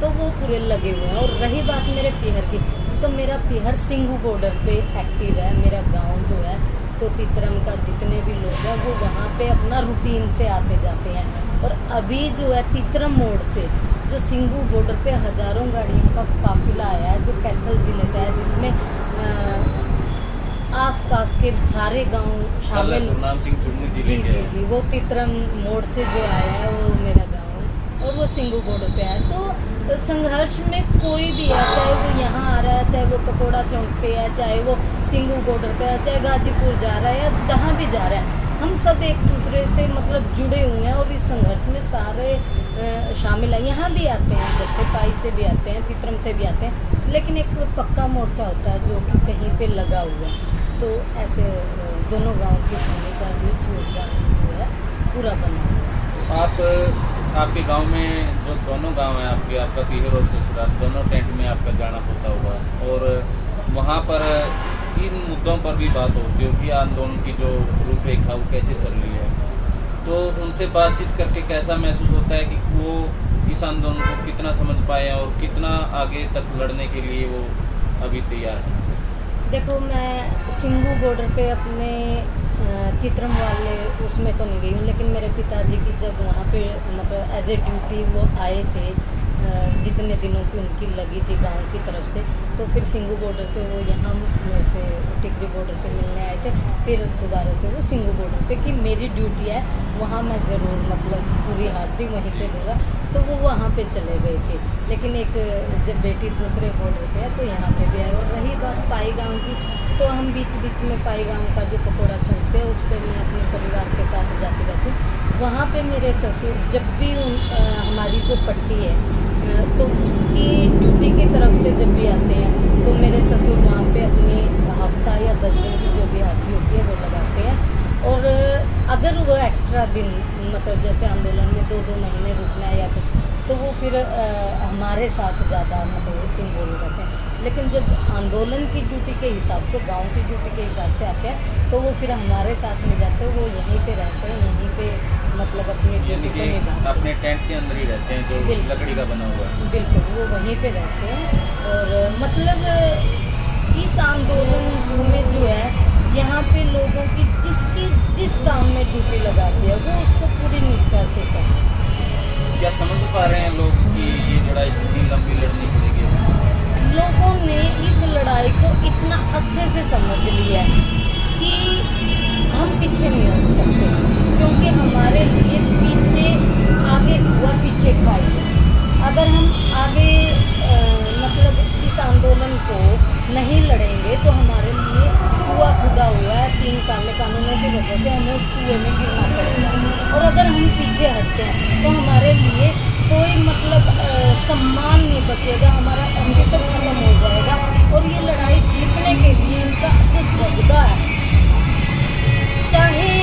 तो वो पूरे लगे हुए हैं। और रही बात मेरे पीहर की, तो मेरा पीहर सिंघू बॉर्डर पे एक्टिव है। मेरा गांव जो है तो तीतरम का जितने भी लोग हैं वो वहाँ पे अपना रूटीन से आते जाते हैं। और अभी जो है तीतरम मोड़ से जो सिंघू बॉर्डर पे हज़ारों गाड़ियों का काफिला आया है, जो कैथल जिले से है, जिसमें आसपास के सारे गांव शामिल। गुरनाम सिंह चुन्नी जी जी जी, वो तीतरम मोड़ से जो आया है वो मेरा गांव है और वो सिंघू बॉर्डर पे है। तो संघर्ष में कोई भी है, चाहे वो यहाँ आ रहा है, चाहे वो पकोड़ा चौक पे है, चाहे वो सिंघू बॉर्डर पे है, चाहे गाजीपुर जा रहा है या जहाँ भी जा रहा है, हम सब एक दूसरे से मतलब जुड़े हुए हैं और इस संघर्ष में सारे शामिल हैं। यहाँ भी आते हैं, जत्थे पाई से भी आते हैं, तीतरम से भी आते हैं, लेकिन एक पक्का मोर्चा होता है जो कि कहीं पे लगा हुआ है। तो ऐसे दोनों गांव की भूमिका भी योगदान जो है पूरा बना हुआ है। आपके गांव में जो दोनों गांव हैं आपके, आपका पीहर और ससुराल, दोनों टेंट में आपका जाना होता होगा और वहाँ पर इन मुद्दों पर भी बात होती होगी, आंदोलन की जो रूपरेखा वो कैसे चल रही है, तो उनसे बातचीत करके कैसा महसूस होता है कि वो इस आंदोलन को कितना समझ पाए और कितना आगे तक लड़ने के लिए वो अभी तैयार है? देखो, मैं सिंघू बॉर्डर पे अपने तीतरम वाले उसमें तो नहीं गई हूँ, लेकिन मेरे पिताजी की जब वहाँ पे मतलब एज ए ड्यूटी वो आए थे, जितने दिनों की उनकी लगी थी गांव की तरफ से, तो फिर सिंघू बॉर्डर से वो यहाँ मेरे से टिकरी बॉर्डर पे मिलने आए थे। फिर दोबारा से वो सिंघू बॉर्डर पे कि मेरी ड्यूटी है वहाँ मैं ज़रूर मतलब पूरी हाज़िरी वहीं पे दूँगा, तो वो वहाँ पे चले गए थे। लेकिन एक जब बेटी दूसरे बॉर्डर पे है तो यहाँ पे भी आए। और रही बात पाई गाँव की, तो हम बीच बीच में पाई गाँव का जो पकोड़ा चौक है उस पर मैं अपने परिवार के साथ जाती रहती हूँ। वहाँ पे मेरे ससुर जब भी हमारी जो पट्टी है तो उसकी ड्यूटी की तरफ से जब भी आते हैं तो मेरे ससुर वहाँ पे अपनी हफ्ता या 10 दिन की जो भी हाजिरी होती है वो लगाते हैं। और अगर वो एक्स्ट्रा दिन मतलब जैसे आंदोलन में 2-2 महीने रुकना है या कुछ, तो वो फिर हमारे साथ ज़्यादा मतलब इन्वॉल्व रहते हैं। लेकिन जब आंदोलन की ड्यूटी के हिसाब से, गांव की ड्यूटी के हिसाब से आते हैं तो वो फिर हमारे साथ नहीं जाते, वो यहीं पे रहते हैं, यहीं पे मतलब अपनी ड्यूटी को निभाते, अपने टेंट के अंदर ही रहते हैं जो लकड़ी का बना हुआ है। बिल्कुल, वो वहीं पे रहते हैं। और मतलब इस आंदोलन में जो है यहाँ पे लोगों की जिस काम में ड्यूटी लगाती है वो उसको पूरी निष्ठा से करते हैं। क्या समझ पा रहे हैं लोग कि ये लड़ाई कितनी लंबी लड़नी पड़ेगी? लोगों ने इस लड़ाई लड़ाई को इतना अच्छे से समझ लिया है कि हम पीछे नहीं हट सकते, क्योंकि हमारे लिए पीछे आगे हुआ पीछे खाई है। अगर हम आगे मतलब इस आंदोलन को नहीं लड़ेंगे तो हमारे लिए कुआं खुदा हुआ है 3 काले कानूनों की वजह से हमें उस कुएं में गिरना पड़ेगा। और अगर हम पीछे हटते हैं तो हमारे लिए कोई मतलब सम्मान नहीं बचेगा, हमारा अस्तित्व खत्म हो जाएगा। और ये लड़ाई जीतने के लिए इनका जो जज्बा है, चाहे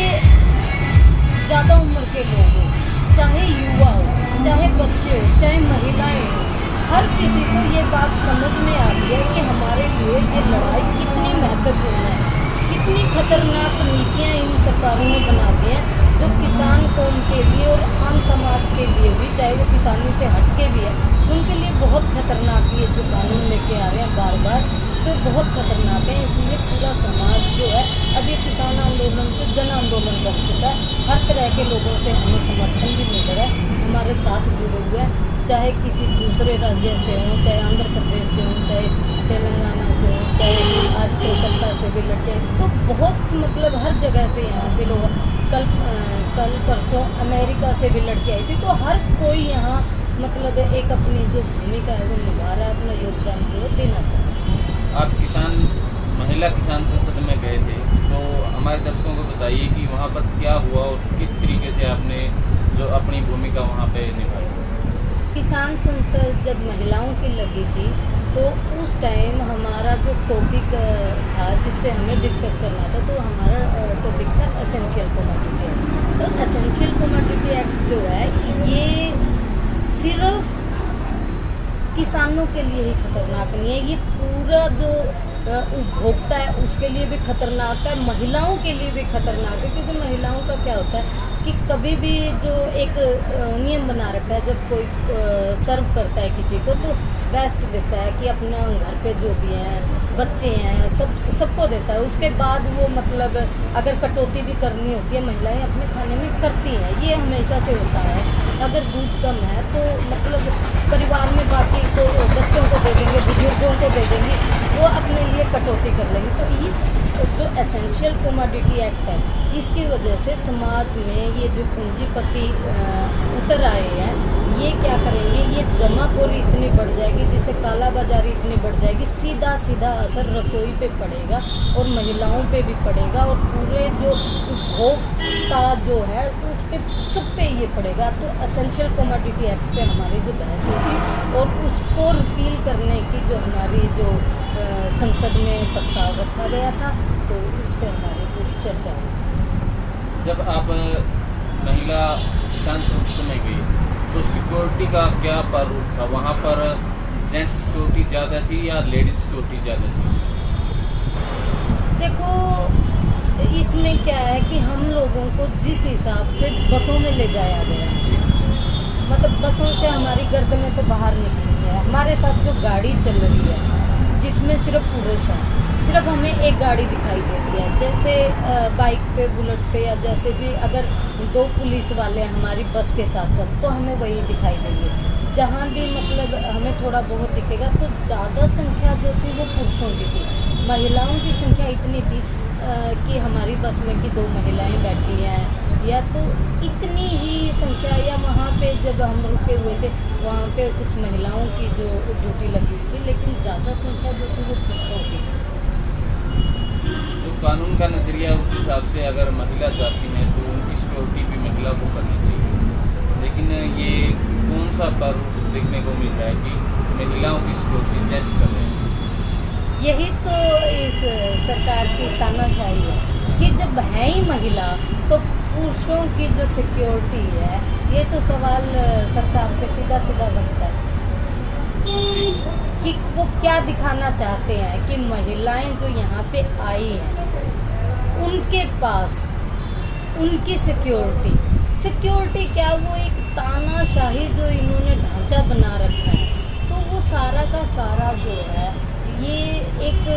ज़्यादा उम्र के लोग हो, चाहे युवा हो, चाहे बच्चे हो, चाहे महिलाएं हो, हर किसी को ये बात समझ में आ रही है कि हमारे लिए ये लड़ाई कितनी महत्वपूर्ण है, कितनी खतरनाक नीतियाँ इन सरकारों ने बना दी हैं जो किसान कौम के लिए और आम समाज के लिए भी, चाहे वो किसानी से हटके भी है, उनके लिए बहुत खतरनाक ये जो कानून लेके आ रहे हैं बार बार, तो बहुत खतरनाक है। इसलिए पूरा समाज जो है अब ये किसान आंदोलन से जन आंदोलन बन चुका है। हर तरह के लोगों से हमें समर्थन भी मिल रहा है, हमारे साथ जुड़े हुए हैं, चाहे किसी दूसरे राज्य से हों, चाहे आंध्र प्रदेश से हों, चाहे तेलंगाना से हों, चाहे आज कोलकाता से भी लड़के, तो बहुत मतलब हर जगह से यहाँ पे लोग, कल परसों अमेरिका से भी लड़के आई थी। तो हर कोई यहाँ मतलब एक अपनी जो भूमिका है वो निभा रहा है, अपना योगदान जो देना चाहता है। आप महिला किसान संसद में गए थे, तो हमारे दर्शकों को बताइए कि वहाँ पर क्या हुआ और किस तरीके से आपने जो अपनी भूमिका वहाँ पे निभाई। किसान संसद जब महिलाओं की लगी थी तो उस टाइम हमारा जो टॉपिक था जिस पे हमें डिस्कस करना था, तो हमारा टॉपिक था एसेंशियल कमोडिटी एक्ट। तो एसेंशियल कमोडिटी एक्ट जो है ये सिर्फ किसानों के लिए ही खतरनाक नहीं है, ये पूरा जो उपभोक्ता है उसके लिए भी खतरनाक है, महिलाओं के लिए भी खतरनाक है। क्योंकि महिलाओं का क्या होता है कि कभी भी जो एक नियम बना रखा है, जब कोई सर्व करता है किसी को तो बेस्ट देता है कि अपना घर पे जो भी हैं बच्चे हैं सबको देता है। उसके बाद वो मतलब अगर कटौती भी करनी होती है महिलाएं अपने खाने में करती हैं, ये हमेशा से होता है। अगर दूध कम है तो मतलब परिवार में बाकी को बच्चों को दे देंगे, बुजुर्गों को दे देंगे, वो अपने लिए कटौती कर लेंगे। तो इस जो एसेंशियल कमोडिटी एक्ट है इसकी वजह से समाज में ये जो पूंजीपति उतर आए हैं, ये क्या करेंगे, ये जमाखोरी इतनी बढ़ जाएगी, जिससे काला बाजारी इतनी बढ़ जाएगी, सीधा सीधा असर रसोई पे पड़ेगा और महिलाओं पे भी पड़ेगा और पूरे जो उपभोक्ता जो है उस पे सब पे ये पड़ेगा। तो एसेंशियल कमोडिटी एक्ट पे हमारी जो बहस होगी और उसको रिपील करने की जो हमारी जो संसद में प्रस्ताव रखा गया था, तो उस पर हमारी पूरी चर्चा हुई। जब आप महिला किसान संसद में गई तो सिक्योरिटी का क्या प्रारूप था? वहाँ पर जेंट्स सिक्योरिटी ज़्यादा थी या लेडीज सिक्योरिटी ज़्यादा थी? देखो इसमें क्या है कि हम लोगों को जिस हिसाब से बसों में ले जाया गया, मतलब बसों से हमारी गर्दनें तो बाहर निकली है, हमारे साथ जो गाड़ी चल रही है जिसमें सिर्फ पुरुष हैं, सिर्फ हमें एक गाड़ी दिखाई दे रही है, जैसे बाइक पे, बुलेट पे या जैसे भी अगर 2 पुलिस वाले हमारी बस के साथ साथ तो हमें वही दिखाई देंगे। जहाँ भी मतलब हमें थोड़ा बहुत दिखेगा तो ज़्यादा संख्या जो थी वो पुरुषों की थी, महिलाओं की संख्या इतनी थी कि हमारी बस में कि 2 महिलाएं बैठी हैं या तो इतनी ही संख्या, या वहाँ पे जब हम रुके हुए थे वहाँ पे कुछ महिलाओं की जो ड्यूटी लगी हुई थी, लेकिन ज़्यादा संख्या जो थी वो पुरुषों की थी। जो कानून का नज़रिया उस हिसाब से अगर महिला जाती हैं तो उनकी सिक्योरिटी भी महिला को करनी चाहिए, लेकिन ये कौन सा प्रारूप देखने को मिल रहा है कि महिलाओं की सिक्योरिटी जेंट्स कर रहे हैं? यही तो इस सरकार की तानाशाही है कि जब है ही महिला तो पुरुषों की जो सिक्योरिटी है, ये तो सवाल सरकार पे सीधा सीधा बनता है कि वो क्या दिखाना चाहते हैं कि महिलाएं जो यहाँ पे आई हैं उनके पास उनकी सिक्योरिटी क्या, वो एक तानाशाही जो इन्होंने ढांचा बना रखा है, तो वो सारा का सारा जो है ये एक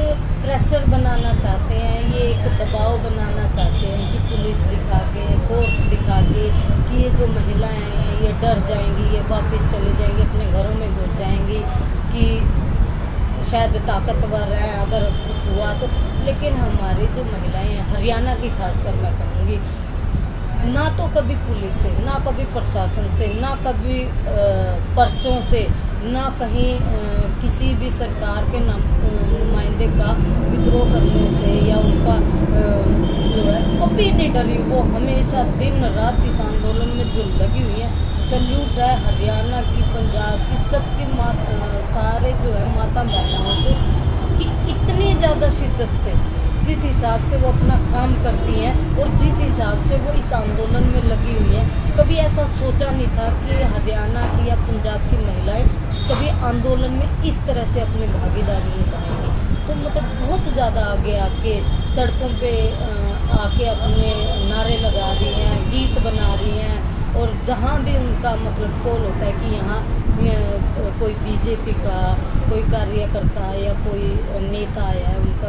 प्रेशर बनाना चाहते हैं, ये एक दबाव बनाना चाहते हैं कि पुलिस दिखा के, फोर्स दिखा के कि ये जो महिलाएं हैं ये डर जाएंगी, ये वापस चले जाएंगी, अपने घरों में घुस जाएंगी, कि शायद ताकतवर है अगर कुछ हुआ तो। लेकिन हमारी जो महिलाएं हैं, हरियाणा की खासकर मैं कहूँगी, ना तो कभी पुलिस से, ना कभी प्रशासन से, ना कभी पर्चों से, ना कहीं किसी भी सरकार के नुमाइंदे का विद्रोह करने से या उनका जो है कभी नहीं डरी। वो हमेशा दिन रात इस आंदोलन में जो लगी हुई है। सल्यूट है हरियाणा की, पंजाब की, सबकी सारे जो है माता बहनों को कि इतनी ज़्यादा शिद्दत से जिस हिसाब से वो अपना काम करती हैं और जिस हिसाब से वो इस आंदोलन में लगी हुई हैं। कभी ऐसा सोचा नहीं था कि हरियाणा की या पंजाब की महिलाएं कभी आंदोलन में इस तरह से अपनी भागीदारी निभाएंगी। तो मतलब बहुत ज़्यादा आगे आके सड़कों पे आके अपने नारे लगा रही हैं, गीत बना रही हैं। और जहाँ भी उनका मतलब कॉल होता है कि यहाँ कोई बीजेपी का कोई कार्यकर्ता है या कोई नेता आया है, उनका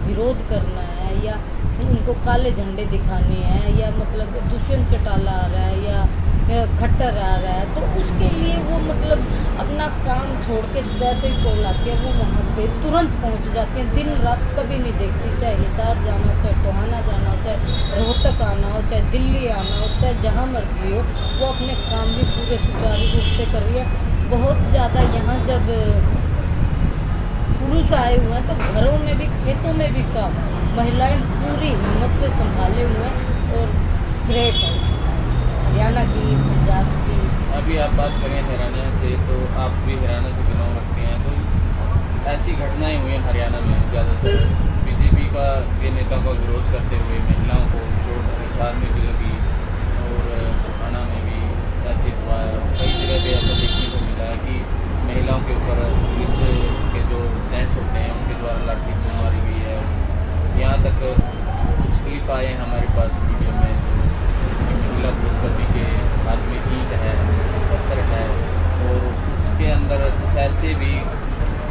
विरोध करना है या उनको काले झंडे दिखाने हैं या मतलब दुष्यंत चौटाला आ रहा है या खट्टर आ रहा है, तो उसके लिए वो मतलब अपना काम छोड़ के जैसे ही कॉल आती है वो वहाँ पे तुरंत पहुँच जाते हैं। दिन रात कभी नहीं देखती, चाहे हिसार जाना हो, चाहे टोहाना जाना हो, चाहे रोहतक आना हो, चाहे दिल्ली आना हो, चाहे जहाँ मर्जी हो, वो अपने काम भी पूरे सुचारू रूप से कर रही है। बहुत ज़्यादा यहाँ जब पुरुष आए हुए हैं तो घरों में भी खेतों में भी काम महिलाएं पूरी हिम्मत से संभाले हुए हैं और ग्रेट है हरियाणा की, पंजाब की। अभी आप बात करें हरियाणा से, तो आप भी हरियाणा से बिलोंग रखते हैं, तो ऐसी घटनाएं हुई हैं हरियाणा में ज़्यादातर बीजेपी का के नेताओं का विरोध करते हुए महिलाओं को चोट हिसार में भी लगी और टोहाना में भी ऐसे हुआ है। कई जगह पे ऐसा देखने को मिला है कि महिलाओं के ऊपर पुलिस के जो जेंट्स होते हैं उनके द्वारा लाठी मारी गई है। यहाँ तक कुछ क्लिप आए हैं हमारे पास वीडियो में, जो महिला पुलिसकर्मी के हाथ में ईंट है, पत्थर है और उसके अंदर कुछ ऐसे भी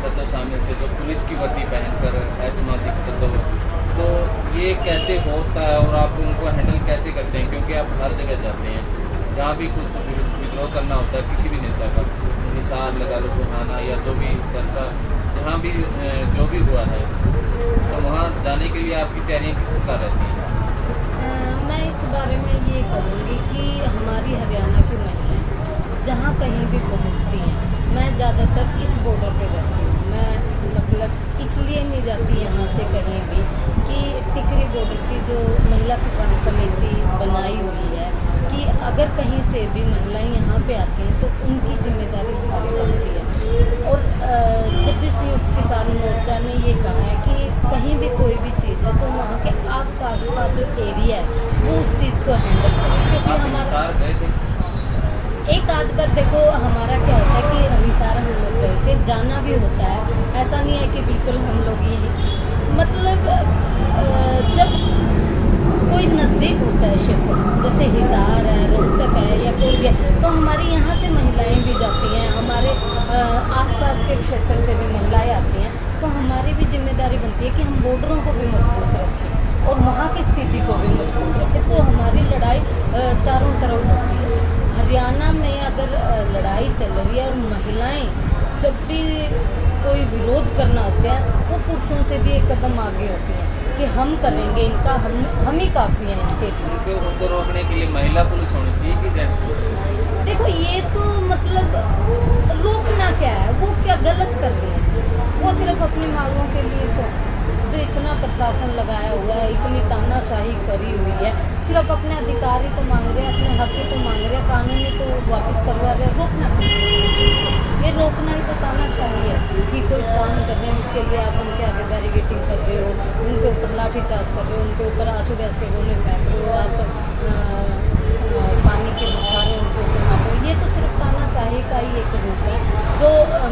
तत्व शामिल थे जो पुलिस की वर्दी पहनकर असामाजिक तत्व। तो ये कैसे होता है और आप उनको हैंडल कैसे करते हैं, क्योंकि आप हर जगह जाते हैं जहाँ भी कुछ विद्रोह करना होता है किसी भी नेता का, हिसार लगा लो, टोहाना या जो भी सरसा, जहाँ भी जो भी हुआ है, तो वहाँ जाने के लिए आपकी तैयारियाँ किस प्रकार रहती हैं? मैं इस बारे में ये कहूँगी कि हमारी हरियाणा की महिलाएं जहाँ कहीं भी पहुँचती हैं, मैं ज़्यादातर इस बॉर्डर पे रहती हूँ। मैं मतलब इसलिए नहीं जाती यहाँ से कहीं भी कि टिकरी बॉर्डर की जो महिला किसान समिति बनाई हुई है कि अगर कहीं से भी महिलाएं यहाँ पे आती हैं तो उनकी जिम्मेदारी हमारी बनती है। और जब भी संयुक्त किसान मोर्चा ने ये कहा है कि कहीं भी कोई भी चीज़ है तो वहाँ के आसपास का जो एरिया है वो उस चीज़ को हैंडल करें, क्योंकि आप हमारा हिसार गए थे? एक आध बार देखो हमारा क्या होता है कि हिसार हम लोग गए थे, जाना भी होता है, ऐसा नहीं है कि बिल्कुल हम लोग ही मतलब जब कोई नज़दीक होता है क्षेत्र, जैसे हिसार है, रोहतक है या कोई भी है, तो हमारी यहाँ से महिलाएं भी जाती हैं, हमारे आसपास के क्षेत्र से भी महिलाएं आती हैं। तो हमारी भी जिम्मेदारी बनती है कि हम बॉर्डरों को भी मजबूत रखें और वहाँ की स्थिति को भी मजबूत रखें। तो हमारी लड़ाई चारों तरफ होती है। हरियाणा में अगर लड़ाई चल रही है और महिलाएं जब भी कोई विरोध करना होता है वो पुरुषों से भी एक कदम आगे होती हैं कि हम करेंगे इनका, हम ही काफ़ी हैं इनके लिए। उनको रोकने के लिए महिला पुलिस होनी चाहिए कि जेंट्स पुलिस होनी चाहिए? देखो ये तो मतलब रोकना क्या है, वो क्या गलत कर रहे हैं, वो सिर्फ अपनी मांगों के लिए तो जो इतना प्रशासन लगाया हुआ है, इतनी तानाशाही करी हुई है, सिर्फ अपने अधिकार ही तो मांग रहे हैं, अपने हक ही तो मांग रहे हैं, कानून ही तो वापस करवा रहे हैं। रोकना ये रोकना ही तो तानाशाही है कि कोई काम कर रहे हैं उसके लिए आप उनके आगे बैरिकेटिंग कर रहे हो, उनके ऊपर लाठीचार्ज कर रहे हो, उनके ऊपर आंसू गैस के गोले फेंक रहे हो, आप पानी के बौछारें उनके ऊपर मार रहे हो। ये तो सिर्फ तानाशाही का ही एक रूप है जो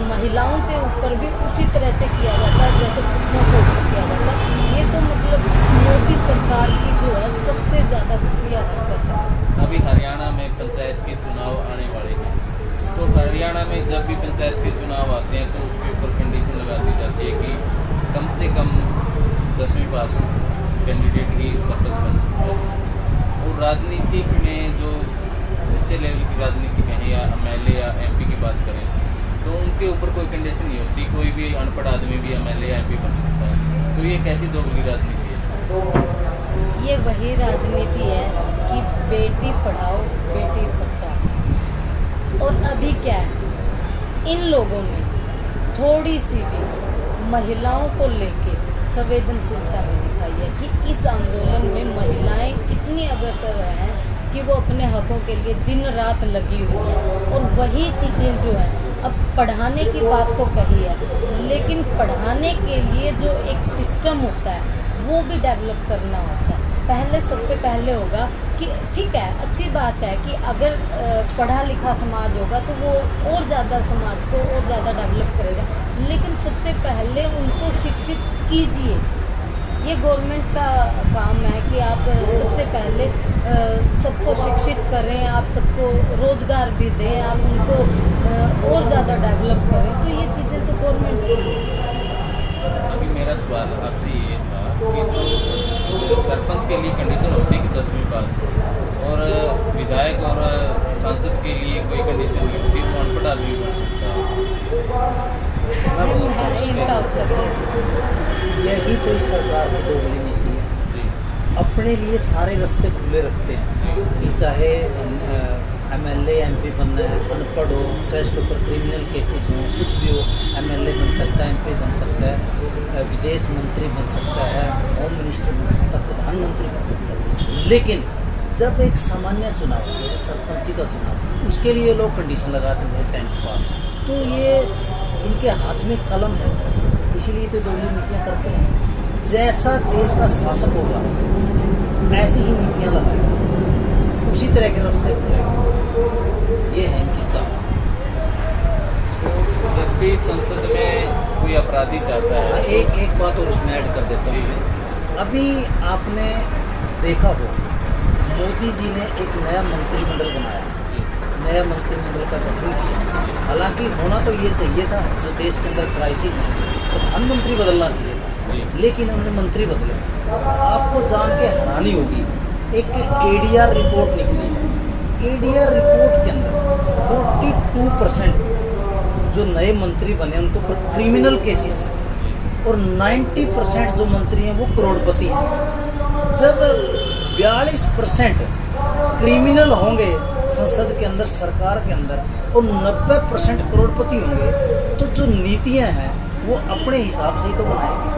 महिलाओं के ऊपर भी उसी तरह से किया जाता है जैसे पुरुषों के ऊपर किया जाता है। ये तो मतलब मोदी सरकार की जो है सबसे ज़्यादा घटिया हरकत है। अभी हरियाणा में पंचायत के चुनाव आने वाले हैं, तो हरियाणा में जब भी पंचायत के चुनाव आते हैं तो उसके ऊपर कंडीशन लगा दी जाती है कि कम से कम 10वीं पास कैंडिडेट ही सरपंच बन सकता है। और राजनीतिक में जो ऊंचे लेवल की राजनीति कहें या MLA या MP की बात करें तो उनके ऊपर कोई कंडीशन नहीं होती, कोई भी अनपढ़ आदमी भी MLA MP बन सकता है। तो ये कैसी दोगली राजनीति है? ये वही राजनीति है कि बेटी पढ़ाओ बेटी बचाओ। और अभी क्या है, इन लोगों ने थोड़ी सी भी महिलाओं को लेके संवेदनशीलता नहीं दिखाई है कि इस आंदोलन में महिलाएं कितनी अग्रसर हैं कि वो अपने हकों के लिए दिन रात लगी हुई है। और वही चीज़ें जो है, अब पढ़ाने की बात तो कही है, लेकिन पढ़ाने के लिए जो एक सिस्टम होता है वो भी डेवलप करना होता है। पहले सबसे पहले होगा कि ठीक है, अच्छी बात है कि अगर पढ़ा लिखा समाज होगा तो वो और ज़्यादा समाज को और ज़्यादा डेवलप करेगा, लेकिन सबसे पहले उनको शिक्षित कीजिए। ये गवर्नमेंट का काम है कि आप सबसे पहले सबको शिक्षित करें, आप सबको रोज़गार भी दें, आप उनको और ज़्यादा डेवलप करें। तो ये चीज़ें तो गवर्नमेंट की। अभी मेरा सवाल आपसे ये था कि जो सरपंच के लिए कंडीशन होती है कि 10वीं पास, और विधायक और सांसद के लिए कोई कंडीशन नहीं होती, वो अनपढ़ आदमी बन सकता है। इनका उत्तर है। यही तो इस सरकार की दोगली नीति है। जी अपने लिए सारे रास्ते खुले रखते हैं कि चाहे MLA MP बनना है, अनपढ़ हो, चाहे उसके ऊपर क्रिमिनल केसेस हों, कुछ भी हो, MLA बन सकता है, MP बन सकता है, विदेश मंत्री बन सकता है, होम मिनिस्टर बन सकता है, प्रधानमंत्री बन सकता है। लेकिन जब एक सामान्य चुनाव, जैसे सरपंची का चुनाव, उसके लिए लोग कंडीशन लगाते हैं जैसे 10th पास, तो ये इनके हाथ में कलम है, इसीलिए तो दोगली नीतियाँ करते हैं। जैसा देश का शासक होगा ऐसी ही नीतियाँ लगाएगा, उसी तरह के रास्ते खुलेगा। ये है इनकी चाल। तो जब भी संसद में कोई अपराधी जाता है, एक बात और उसमें ऐड कर देता हूँ मैं। अभी आपने देखा हो, मोदी जी ने एक नया मंत्रिमंडल बनाया, नया मंत्रिमंडल का गठन किया। हालांकि होना तो ये चाहिए था, जो देश के अंदर क्राइसिस है, प्रधानमंत्री बदलना चाहिए था, लेकिन उन्होंने मंत्री बदले। आपको जान के हैरानी होगी, एक ADR रिपोर्ट निकली है। ADR रिपोर्ट के अंदर 42% जो नए मंत्री बने उनके ऊपर क्रिमिनल केसेस हैं, और 90% जो मंत्री हैं वो करोड़पति हैं। जब 42% क्रिमिनल होंगे संसद के अंदर, सरकार के अंदर, और 90% करोड़पति होंगे, तो जो नीतियां हैं वो अपने हिसाब से ही तो बनाएंगे।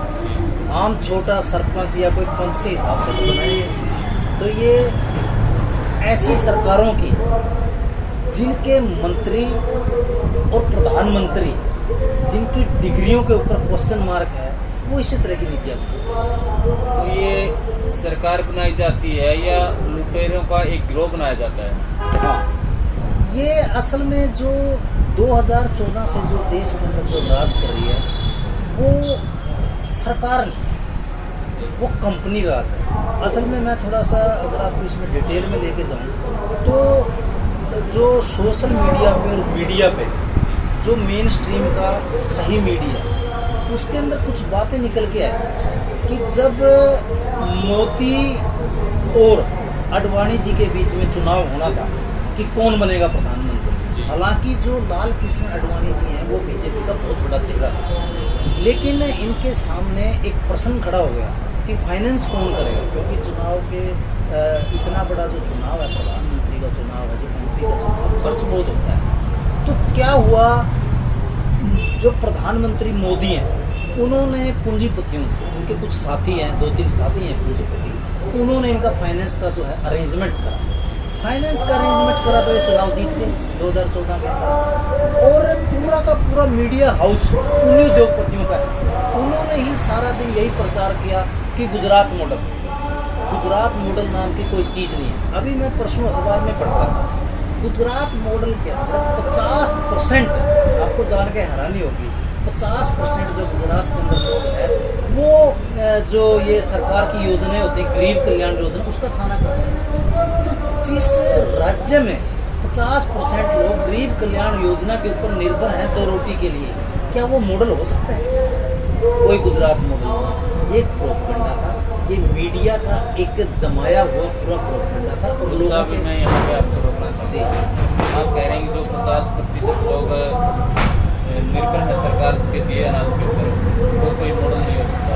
आम छोटा सरपंच या कोई पंच के हिसाब से तो बनाएंगे। तो ये ऐसी सरकारों की जिनके मंत्री और प्रधानमंत्री जिनकी डिग्रियों के ऊपर क्वेश्चन मार्क है, वो इसी तरह की नीतियाँ बनाते हैं। तो ये सरकार बनाई जाती है या लुटेरों का एक गिरोह बनाया जाता है? हाँ, ये असल में जो 2014 से जो देश के अंदर जो राज कर रही है वो सरकार नहीं, वो कंपनी राज है। असल में मैं थोड़ा सा अगर आपको इसमें डिटेल में लेके जाऊँ तो जो सोशल मीडिया पे और मीडिया पे जो मेन स्ट्रीम का सही मीडिया, उसके अंदर कुछ बातें निकल के आई कि जब मोदी और आडवाणी जी के बीच में चुनाव होना था कि कौन बनेगा प्रधानमंत्री, हालांकि जो लाल कृष्ण आडवाणी जी हैं वो बीजेपी का बहुत बड़ा चेहरा था, लेकिन इनके सामने एक प्रश्न खड़ा हो गया कि फाइनेंस कौन करेगा, क्योंकि चुनाव के इतना बड़ा जो चुनाव है, प्रधानमंत्री का चुनाव है, जो MP का चुनाव, खर्च बहुत होता है। तो क्या हुआ, जो प्रधानमंत्री मोदी हैं उन्होंने पूंजीपतियों, उनके कुछ साथी हैं, 2-3 साथी हैं पूंजीपति, उन्होंने इनका फाइनेंस का जो है अरेंजमेंट करा। फाइनेंस का अरेंजमेंट करा तो ये चुनाव जीत गए 2014 के अंदर। और पूरा का पूरा मीडिया हाउस उन्हीं उद्योगपतियों का है। उन्होंने ही सारा दिन यही प्रचार किया कि गुजरात मॉडल नाम की कोई चीज़ नहीं है। अभी मैं परसों अखबार में पढ़ता था, गुजरात मॉडल के अंदर 50%, आपको जान के हैरानी होगी, 50% जो गुजरात के अंदर लोग हैं वो जो ये सरकार की योजनाएं होती है, गरीब कल्याण योजना, उसका खाना खाते हैं। तो जिस राज्य में 50% लोग गरीब कल्याण योजना के ऊपर निर्भर हैं 2 रोटी के लिए, क्या वो मॉडल हो सकता है? कोई गुजरात मॉडल, ये प्रोपेगेंडा था, ये मीडिया का एक जमाया हुआ पूरा प्रोपेगेंडा था। और लोगों मैं यहाँ पे आपको रोकना चाहूँगा। आप कह रहे हैं कि जो 50% लोग निर्भर है सरकार के दिए अनाज के ऊपर, वो कोई मॉडल नहीं हो सकता।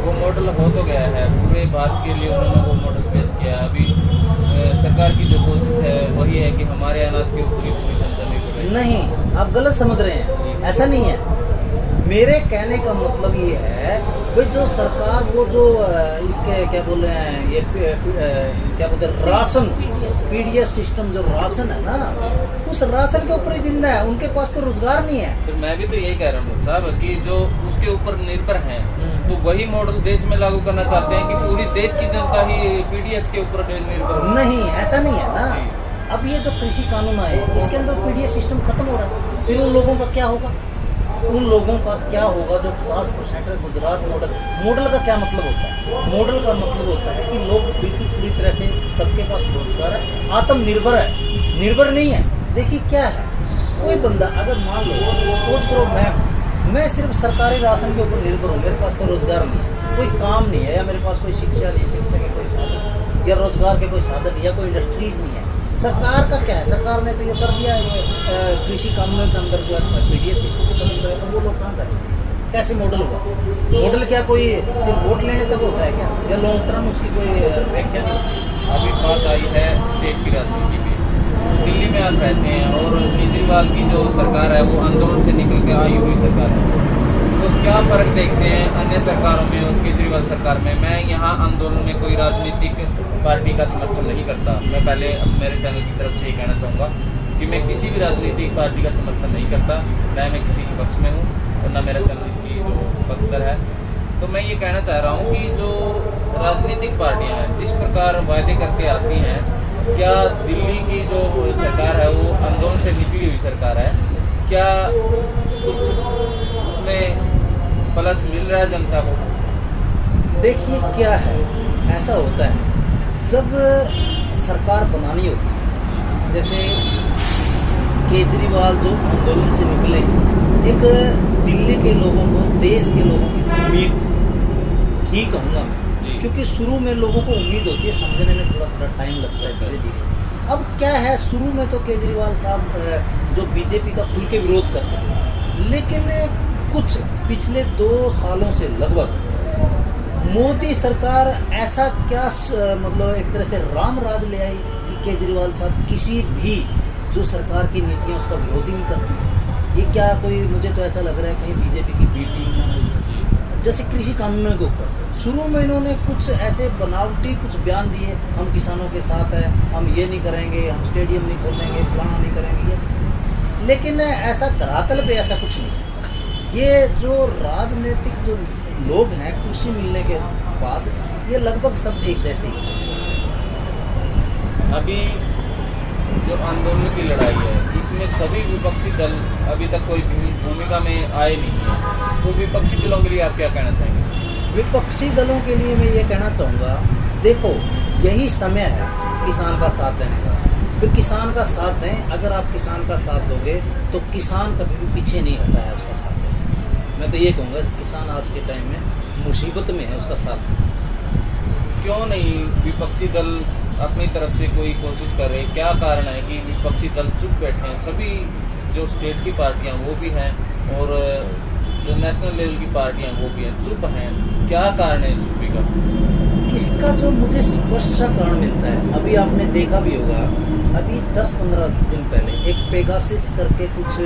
वो मॉडल हो तो गया है, पूरे भारत के लिए उन्होंने वो मॉडल पेश किया। अभी सरकार की जो कोशिश है वही है कि हमारे अनाज के ऊपर ही पूरी जनता निर्भर है। नहीं, आप गलत समझ रहे हैं, ऐसा नहीं है। मेरे कहने का मतलब ये है भाई, जो सरकार वो जो इसके क्या बोल रहे हैं, ये क्या बोलते हैं, राशन पीडीएस सिस्टम, जो राशन है ना, उस राशन के ऊपर ही जिंदा है, उनके पास कोई रोजगार नहीं है। तो मैं भी तो यही कह रहा हूँ साहब कि जो उसके ऊपर निर्भर हैं, तो वही मॉडल देश में लागू करना चाहते हैं कि पूरी देश की जनता ही पीडीएस के ऊपर निर्भर हो। नहीं, ऐसा नहीं है ना। अब ये जो कृषि कानून आए, इसके अंदर पीडीएस सिस्टम खत्म हो रहा है, फिर उन लोगों का क्या होगा? उन लोगों का क्या होगा जो 50% है गुजरात मॉडल। मॉडल का क्या मतलब होता है? मॉडल का मतलब होता है कि लोग बिल्कुल पूरी तरह से सबके पास रोजगार है, आत्मनिर्भर है, निर्भर नहीं है। देखिए क्या है, कोई बंदा अगर मान लो सपोज करो मैं सिर्फ सरकारी राशन के ऊपर निर्भर हूँ, मेरे पास कोई रोजगार नहीं है, कोई काम नहीं है, या मेरे पास कोई शिक्षा नहीं, शिक्षा के कोई साधन या रोजगार के कोई साधन या कोई इंडस्ट्रीज नहीं है। सरकार का क्या है, सरकार ने तो ये कर दिया है, कृषि कानून के अंदर जो है पीडीएस सिस्टम को खत्म करें, तो वो लोग कहाँ जाएंगे? कैसे मॉडल होगा? मॉडल क्या कोई सिर्फ वोट लेने तक होता है क्या, या लॉन्ग टर्म उसकी कोई व्याख्या नहीं? अभी बात आई है स्टेट की राजनीति की। दिल्ली में आप रहते हैं और केजरीवाल की जो सरकार है वो आंदोलन से निकल के आई हुई सरकार है, तो क्या फ़र्क देखते हैं अन्य सरकारों में और केजरीवाल सरकार में? मैं यहाँ आंदोलन में कोई राजनीतिक पार्टी का समर्थन नहीं करता। मैं पहले मेरे चैनल की तरफ से ये कहना चाहूँगा कि मैं किसी भी राजनीतिक पार्टी का समर्थन नहीं करता, न मैं किसी के पक्ष में हूँ और न मेरा चैनल इसकी जो पक्षधर है। तो मैं ये कहना चाह रहा हूँ कि जो राजनीतिक पार्टियाँ हैं जिस प्रकार वायदे करके आती हैं, क्या दिल्ली की जो सरकार है वो आंदोलन से निकली हुई सरकार है, क्या कुछ उसमें प्लस मिल रहा है जनता को? देखिए क्या है, ऐसा होता है जब सरकार बनानी होती है, जैसे केजरीवाल जो आंदोलन से निकले, एक दिल्ली के लोगों को, देश के लोगों की उम्मीद ठीक कहूँगा मैं, क्योंकि शुरू में लोगों को उम्मीद होती है, समझने में थोड़ा टाइम लगता है धीरे धीरे। अब क्या है, शुरू में तो केजरीवाल साहब जो बीजेपी का खुल के विरोध करते थे, लेकिन कुछ पिछले 2 सालों से लगभग मोदी सरकार ऐसा क्या मतलब एक तरह से राम राज ले आई कि केजरीवाल साहब किसी भी जो सरकार की नीतियाँ उसका विरोध ही नहीं करती। ये क्या कोई, मुझे तो ऐसा लग रहा है कहीं बीजेपी की बी टीम ना हो। जैसे कृषि कानूनों के ऊपर शुरू में इन्होंने कुछ ऐसे बनावटी कुछ बयान दिए, हम किसानों के साथ हैं, हम ये नहीं करेंगे, हम स्टेडियम नहीं खोलेंगे, फलाना नहीं करेंगे, ये, लेकिन ऐसा धरातल पे ऐसा कुछ नहीं। ये जो राजनीतिक जो लोग हैं कुर्सी मिलने के बाद, ये लगभग सब एक जैसे ही हैं। अभी जो आंदोलन की लड़ाई है, इसमें सभी विपक्षी दल अभी तक कोई भूमिका में आए नहीं है, तो विपक्षी दलों के लिए आप क्या कहना चाहेंगे? विपक्षी दलों के लिए मैं ये कहना चाहूँगा, देखो यही समय है किसान का साथ देने का, तो किसान का साथ दें। अगर आप किसान का साथ दोगे तो किसान कभी भी पीछे नहीं हटा है उसका साथ देने। मैं तो ये कहूँगा किसान आज के टाइम में मुसीबत में है, उसका साथ दें। क्यों नहीं विपक्षी दल अपनी तरफ से कोई कोशिश कर रहे? क्या कारण है कि विपक्षी दल चुप बैठे हैं? सभी जो स्टेट की पार्टियां वो भी हैं और जो नेशनल लेवल की पार्टियां वो भी हैं, चुप हैं। क्या कारण है इस चुप्पी का? इसका जो मुझे स्पष्ट सा कारण मिलता है, अभी आपने देखा भी होगा, अभी 10-15 दिन पहले एक पेगासिस करके कुछ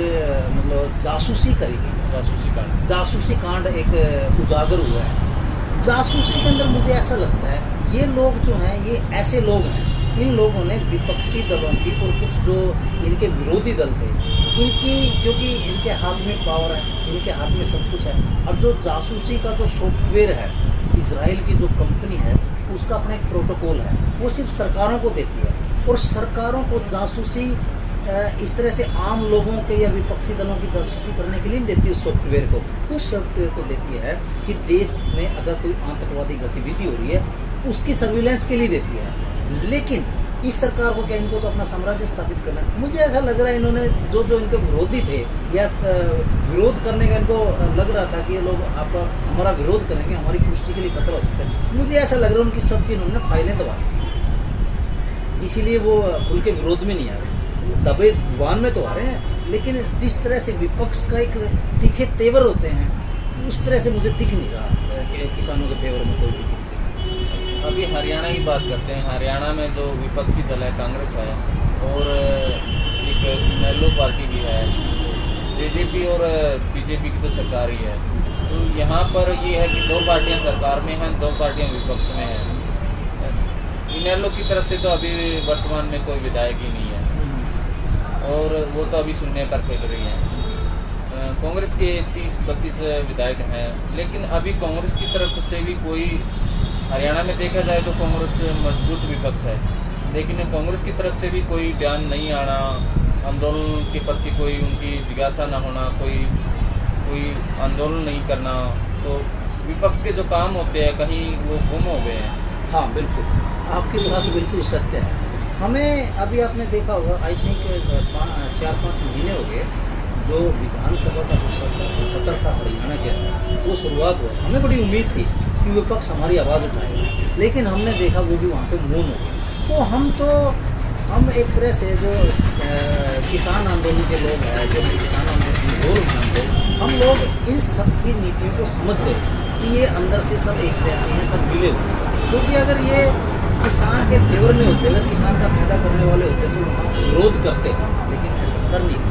मतलब जासूसी करी गई, जासूसी कांड एक उजागर हुआ है। जासूसी के अंदर मुझे ऐसा लगता है ये लोग जो हैं, ये ऐसे लोग हैं, इन लोगों ने विपक्षी दलों की और कुछ जो इनके विरोधी दल थे, इनकी, क्योंकि इनके हाथ में पावर है, इनके हाथ में सब कुछ है, और जो जासूसी का जो सॉफ्टवेयर है, इजराइल की जो कंपनी है, उसका अपना एक प्रोटोकॉल है, वो सिर्फ सरकारों को देती है, और सरकारों को जासूसी इस तरह से आम लोगों के या विपक्षी दलों की जासूसी करने के लिए नहीं देती उस सॉफ्टवेयर को। उस सॉफ्टवेयर को देती है कि देश में अगर कोई आतंकवादी गतिविधि हो रही है उसकी सर्विलेंस के लिए देती है। लेकिन इस सरकार को क्या, इनको तो अपना साम्राज्य स्थापित करना है। मुझे ऐसा लग रहा है इन्होंने जो इनके विरोधी थे या विरोध करने का इनको लग रहा था कि ये लोग आपका हमारा विरोध करेंगे, हमारी पुष्टि के लिए खतरा हो सकता है, मुझे ऐसा लग रहा है उनकी सबकी इन्होंने फाइलें दबा दी, इसीलिए वो खुल के विरोध में नहीं आ रहे। दबे जुबान में तो आ रहे हैं लेकिन जिस तरह से विपक्ष का एक तीखे तेवर होते हैं, उस तरह से मुझे दिख नहीं रहा कि किसानों के फेवर में कोई भी विपक्ष है। अभी हरियाणा की बात करते हैं। हरियाणा में जो विपक्षी दल है कांग्रेस है, और एक नेलो पार्टी भी है, जेजेपी और बीजेपी की तो सरकार ही है। तो यहाँ पर ये है कि 2 पार्टियाँ सरकार में हैं, 2 पार्टियाँ विपक्ष में हैं। इनेलो की तरफ से तो अभी वर्तमान में कोई विधायक ही नहीं है, और वो तो अभी शून्य पर खेल रही हैं। कांग्रेस के 30-32 विधायक हैं, लेकिन अभी कांग्रेस की तरफ से भी कोई, हरियाणा में देखा जाए तो कांग्रेस मजबूत विपक्ष है, लेकिन कांग्रेस की तरफ से भी कोई बयान नहीं आना, आंदोलन के प्रति कोई उनकी जिज्ञासा न होना, कोई आंदोलन नहीं करना, तो विपक्ष के जो काम होते हैं कहीं वो गुम हो गए हैं। हाँ बिल्कुल, आपकी बात बिल्कुल सत्य है। हमें अभी आपने देखा होगा, आई थिंक 4-5 महीने हो गए, जो विधानसभा का जो सत्र था हरियाणा के अंदर, वो शुरुआत हुआ। हमें बड़ी उम्मीद थी कि विपक्ष हमारी आवाज़ उठाएगा, लेकिन हमने देखा वो भी वहाँ पे मौन हो गए। तो हम एक तरह से जो किसान आंदोलन के लोग हैं, जो किसान आंदोलन की रोल मानते हैं, हम लोग इन सब की नीतियों को समझ गए कि ये अंदर से सब एक जैसे हैं, सब मिले हुए हैं। क्योंकि अगर ये किसान के फेवर में होते, अगर किसान का फायदा करने वाले होते तो वहाँ विरोध करते, लेकिन ऐसा कर नहीं।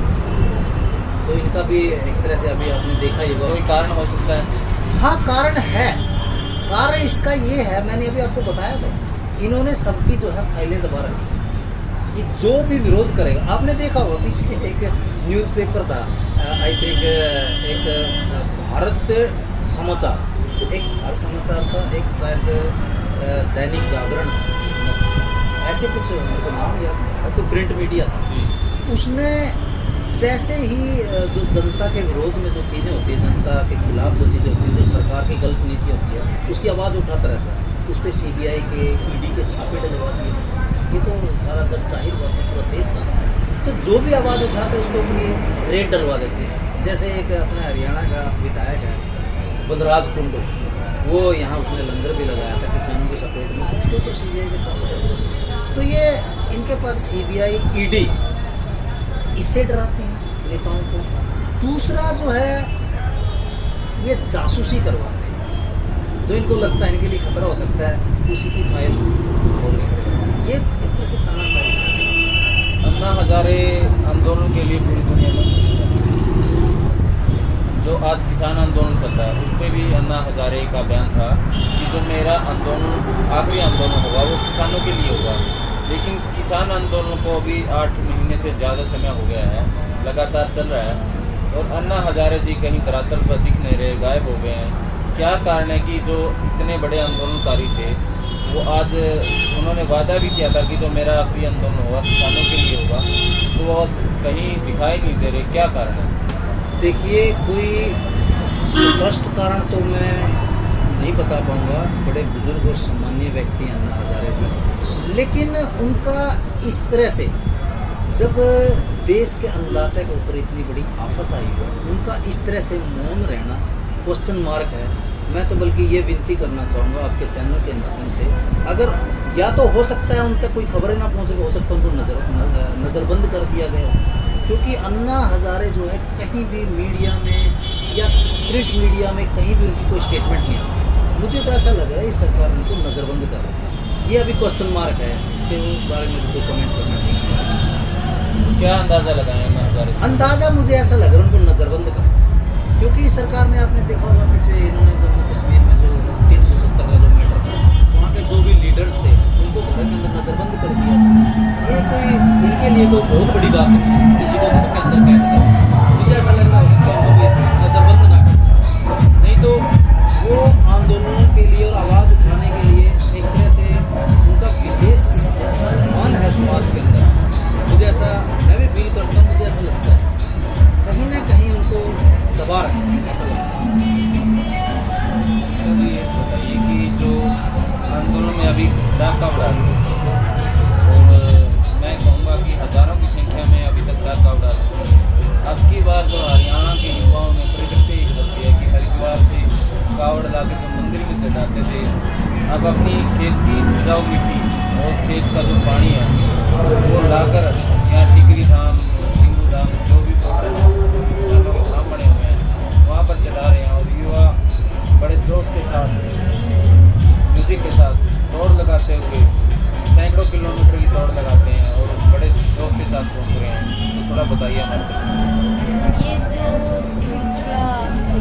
तो इनका भी एक तरह से अभी आपने देखा ही होगा। कोई कारण हो सकता है? हाँ कारण है। कारण इसका ये है, मैंने अभी आपको बताया था, इन्होंने सबकी जो है फाइलें दबा रखी कि जो भी विरोध करेगा। आपने देखा होगा पीछे एक न्यूज़पेपर था, आई थिंक एक भारत समाचार, एक भारत समाचार था, एक शायद दैनिक जागरण, ऐसे कुछ मेरे को नाम याद नहीं आ रहा, तो प्रिंट मीडिया था। उसने जैसे ही जो जनता के विरोध में जो चीज़ें होती है, जनता के खिलाफ जो चीज़ें होती हैं, जो सरकार की गलत नीति होती है, उसकी आवाज़ उठाता रहता है। उस पर CBI के, ED के छापे डलवा दिए। ये तो सारा जग जाहिर हुआ था, पूरा देश जानता है। तो जो भी आवाज़ उठाते हैं उसको भी रेड डलवा देते हैं। जैसे एक अपना हरियाणा का विधायक है बलराज कुंडू, वो यहाँ उसने लंगर भी लगाया था किसानों के सपोर्ट में, उसके ऊपर CBI के छापे। तो ये इनके पास CBI, ED इससे डराते हैं नेताओं को। दूसरा जो है, ये जासूसी करवाते हैं, जो इनको लगता है इनके लिए खतरा हो सकता है, उसी की फाइल खोल लेते हैं। ये एक तरह से तानाशाही है। अन्ना हजारे आंदोलन के लिए पूरी दुनिया में प्रसिद्ध है। जो आज किसान आंदोलन चल रहा है, उस पर भी अन्ना हजारे का बयान था कि जो मेरा आंदोलन आखिरी आंदोलन होगा वो किसानों के लिए होगा। लेकिन किसान आंदोलन को अभी 8 महीने से ज़्यादा समय हो गया है, लगातार चल रहा है, और अन्ना हजारे जी कहीं धरातल पर दिख नहीं रहे, गायब हो गए हैं। क्या कारण है कि जो इतने बड़े आंदोलनकारी थे, वो आज उन्होंने वादा भी किया था कि जो मेरा आखिरी आंदोलन होगा किसानों के लिए होगा, तो वो कहीं दिखाई नहीं दे रहे। क्या कारण है? देखिए, कोई स्पष्ट कारण तो मैं नहीं बता पाऊँगा, बड़े बुजुर्ग और सामान्य व्यक्ति हैं अन्ना हजारे जी, लेकिन उनका इस तरह से जब देश के अन्नदाता के ऊपर इतनी बड़ी आफत आई है, उनका इस तरह से मौन रहना क्वेश्चन मार्क है। मैं तो बल्कि ये विनती करना चाहूँगा आपके चैनल के माध्यम से, अगर या तो हो सकता है उन तक कोई खबरें ना पहुँचे, हो सकता है उनको नज़रबंद कर दिया गया, क्योंकि अन्ना हजारे जो है कहीं भी मीडिया में या प्रिंट मीडिया में कहीं भी उनकी कोई स्टेटमेंट नहीं आती। मुझे तो ऐसा लग रहा है इस सरकार उनको नज़रबंद कर रही है। ये अभी क्वेश्चन मार्क है, इसके बारे में कोई कमेंट करना नहीं है। क्या अंदाज़ा लगाएं अन्ना हजारे? अंदाज़ा मुझे ऐसा लग रहा है उनको नज़रबंद कर, क्योंकि सरकार ने, आपने देखा होगा पीछे इन्होंने जम्मू कश्मीर में जो 370 का जो मैटर था, वहाँ के जो भी लीडर्स थे उनको घर के अंदर नज़रबंद कर दिया। ये कोई इनके लिए तो बहुत बड़ी बात नहीं है, किसी को घर के अंदर कैद करो। मुझे ऐसा लग रहा है उनको भी नज़रबंद ना करें, नहीं तो वो आंदोलनों के लिए और आवाज़ उठाने के लिए एक तरह से उनका विशेष सम्मान है समाज के अंदर। मुझे ऐसा, मैं भी फील करता हूँ, मुझे ऐसा लगता है कहीं ना कहीं उनको दबा रखा है, ऐसा लगता है। तो ये बताइए कि जो आंदोलन में अभी डाका उड़ा रहे हैं, और मैं कहूँगा कि हज़ारों की संख्या में अभी तक डाका उड़ा चुके हैं। अब की बार जो हरियाणा के युवाओं ने परिदृश्य ही बदल दिया कि हरिद्वार से कावड़ ला के जो मंदिर में चढ़ाते थे, अब अपनी खेत की उपजाऊ मिट्टी और खेत का जो पानी है वो लाकर यहाँ टिकरी धाम, सिंगू धाम, जो भी जोश के साथ, म्यूजिक के साथ दौड़ लगाते हुए सैकड़ों किलोमीटर की दौड़ लगाते हैं और बड़े जोश के साथ पहुंच रहे हैं, तो थोड़ा बताइए हमारे दर्शकों ये जो सिलसिला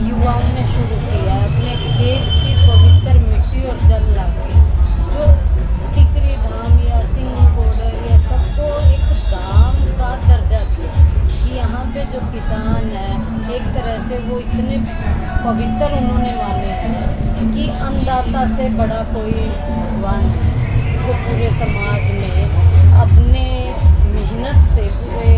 युवाओं ने शुरू किया है अपने खेत की पवित्र मिट्टी और जल लाके, जो टिकरी धाम या सिंह बॉर्डर या सबको एक धाम का दर्जा दिया कि यहाँ पे जो किसान है एक तरह से वो इतने पवित्र उन्होंने माने हैं कि अन्नदाता से बड़ा कोई भगवान है, जो पूरे समाज में अपने मेहनत से पूरे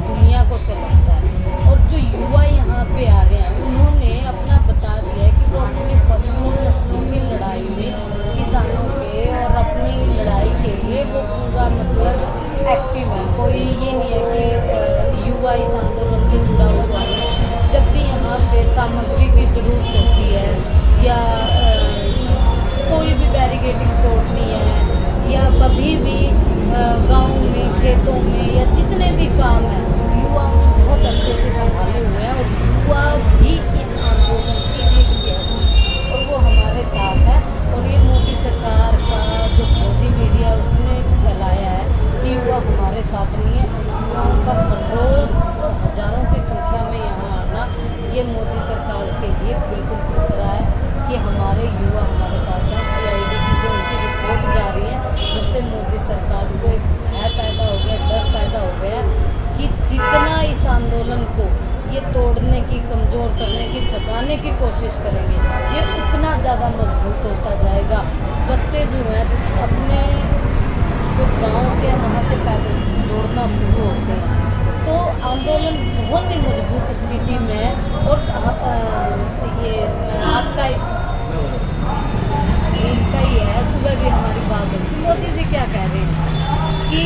दुनिया को चलाता है। और जो युवा यहाँ पे आ रहे हैं उन्होंने अपना बता दिया है कि वो अपनी फसलों नस्लों की लड़ाई में किसानों के और अपनी लड़ाई के लिए वो पूरा मतलब एक्टिव है। कोई ये नहीं है कि युवा इस आंदोलन से जुड़ा हुआ है। जब भी यहाँ पे सामग्री की जरूरत होती है या कोई भी बैरिकेडिंग तोड़नी है या कभी भी गांव में खेतों में या जितने भी काम हैं युवाओं ने बहुत अच्छे से संभाले हुए हैं और युवा भी इस आंदोलन की एक जड़ है और वो हमारे साथ है। और ये मोदी सरकार का जो मोदी मीडिया उसने फैलाया है कि युवा हमारे साथ नहीं है, युवाओं का हर रोज और हजारों की संख्या में यहाँ आना ये मोदी सरकार के लिए बिल्कुल खतरा है कि हमारे युवा हमारे साथ हैं। CID की जो उनकी रिपोर्ट जा रही है उससे मोदी सरकार को एक भय पैदा हो गया, डर पैदा हो गया कि जितना इस आंदोलन को ये तोड़ने की, कमज़ोर करने की, थकाने की कोशिश करेंगे ये उतना ज़्यादा मजबूत होता जाएगा। बच्चे जो हैं अपने जो गाँव से वहाँ से पैदल दौड़ना शुरू होते हैं तो आंदोलन बहुत ही मजबूत स्थिति में है। और ये आपका इनका ही है, सुबह भी हमारी बात होती मोदी जी क्या कह रहे हैं कि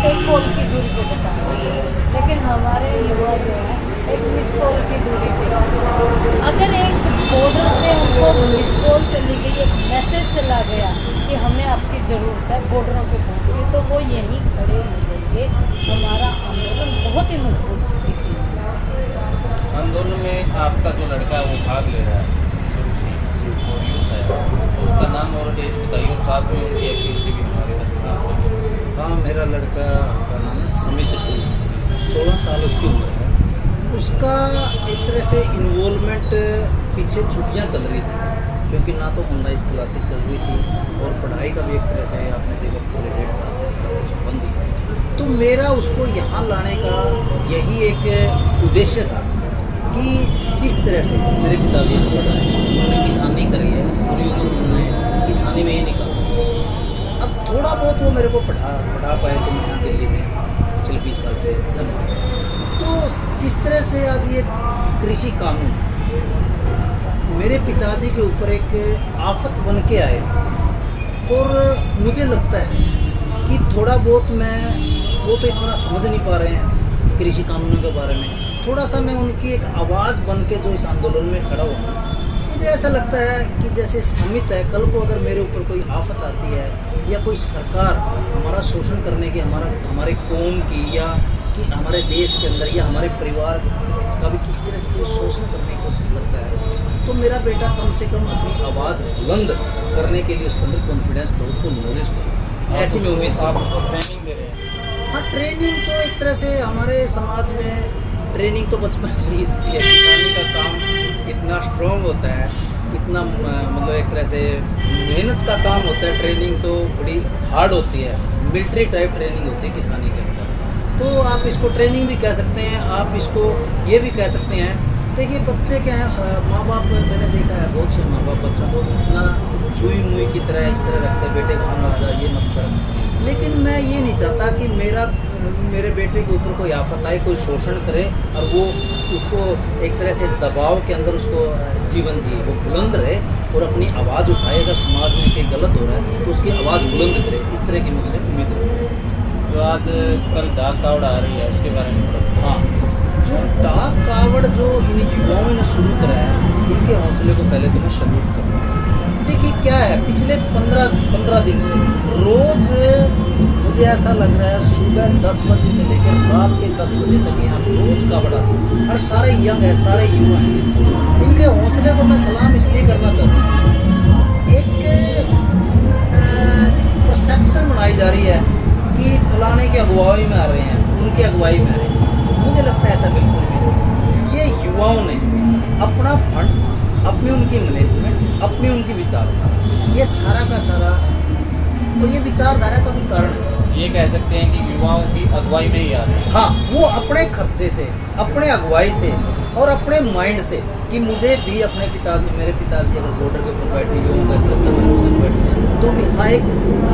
1 कॉल की दूरी पे बताएंगे, लेकिन हमारे युवा जो है 1 मिस कॉल की दूरी पे, अगर एक बॉर्डर से उनको मिस कॉल चली गई, एक मैसेज चला गया कि हमें आपकी ज़रूरत है, बॉर्डरों पे पहुँचिए, तो वो यहीं खड़े मिलेंगे। हमारा आंदोलन बहुत ही मजबूत स्थिति है। आंदोलन में आपका जो लड़का है वो भाग ले रहा है शुरू से और यूथ है, तो उसका नाम और एज बताइए और साथ में उनकी एक्टिविटी भी हमारे दर्शकों को। हाँ, मेरा लड़का का नाम है समित टू, 16 साल उसकी उम्र है। उसका एक तरह से इन्वॉल्वमेंट पीछे छुट्टियाँ चल रही थी क्योंकि ना तो ऑनलाइन क्लासेस चल रही थी और पढ़ाई का भी एक तरह से आपने देखा पिछले 1.5 साल से सारा कुछ बंद ही। तो मेरा उसको यहाँ लाने का यही एक उद्देश्य था कि जिस तरह से मेरे पिताजी ने पढ़ा है, उन्होंने किसानी करी है, पूरी उम्र उन्होंने किसानी में ही निकाली। अब थोड़ा बहुत वो मेरे को पढ़ा पाए तो मैं यहाँ दिल्ली में पिछले 20 साल से जब, तो जिस तरह से आज ये कृषि कानून मेरे पिताजी के ऊपर एक आफत बन के आए और मुझे लगता है कि थोड़ा बहुत मैं वो तो इतना समझ नहीं पा रहे हैं कृषि कानूनों के बारे में, थोड़ा सा मैं उनकी एक आवाज़ बन के जो इस आंदोलन में खड़ा हूँ। मुझे ऐसा लगता है कि जैसे समित है, कल को अगर मेरे ऊपर कोई आफत आती है या कोई सरकार हमारा शोषण करने की, हमारे कौम की या कि हमारे देश के अंदर या हमारे परिवार का भी किस तरह से कोई शोषण करने की कोशिश करता है, तो मेरा बेटा कम से कम अपनी आवाज़ बुलंद करने के लिए उसके अंदर कॉन्फिडेंस दो, उसको नॉलेज दो। ऐसी में उम्मीद आप उसको ट्रेनिंग दे रहे हैं। हाँ, ट्रेनिंग तो एक तरह से हमारे समाज में ट्रेनिंग तो बचपन से ही होती है। किसानी का काम इतना स्ट्रॉन्ग होता है, इतना मतलब एक तरह से मेहनत का काम होता है। ट्रेनिंग तो बड़ी हार्ड होती है, मिलिट्री टाइप ट्रेनिंग होती है किसानी के अंदर। तो आप इसको ट्रेनिंग भी कह सकते हैं, आप इसको ये भी कह सकते हैं। देखिए बच्चे क्या है, माँ बाप मैंने देखा है बहुत से माँ बाप बच्चों को इतना छुई मुई की तरह इस तरह रखते हैं, बेटे वहाँ मत जा, ये मत कर। लेकिन मैं ये नहीं चाहता कि मेरे बेटे के ऊपर कोई आफत आए, कोई शोषण करे और वो उसको एक तरह से दबाव के अंदर उसको जीवन जिए। वो बुलंद रहे और अपनी आवाज़ उठाए। अगर समाज में कहीं गलत हो रहा है तो उसकी आवाज़ बुलंद करे, इस तरह की मुझसे उम्मीद है। जो आज कल डाक कावड़ आ रही है उसके बारे में थोड़ा। हाँ, जो डाक कावड़ जो इन युवाओं ने शुरू करा है, इनके हौसले को पहले तो मैं सल्यूट करूँगा। देखिए क्या है, पिछले 15 दिन से रोज़ मुझे ऐसा लग रहा है सुबह 10 बजे से लेकर रात के 10 बजे तक यहाँ रोज का बड़ा, और सारे यंग है, सारे युवा हैं। इनके हौसले को मैं सलाम इसलिए करना चाहता हूँ। एक परसेप्शन बनाई जा रही है कि फलाने की अगुवाई में आ रहे हैं, उनकी अगुवाई में आ रहे हैं। मुझे लगता है ऐसा बिल्कुल नहीं। ये युवाओं ने अपना फंड, अपनी उनकी मैनेजमेंट, अपनी उनकी विचारधारा, ये सारा का सारा, तो ये विचारधारा का भी कारण है। ये कह सकते हैं कि युवाओं की अगुवाई में ही आ रहे हैं। हाँ, वो अपने खर्चे से, अपने अगुवाई से और अपने माइंड से कि मुझे भी अपने पिताजी, मेरे पिताजी अगर बॉर्डर के ऊपर बैठे हुए होंगे, ऐसा लगता है मुझे बैठे हैं, तो भी हाँ, एक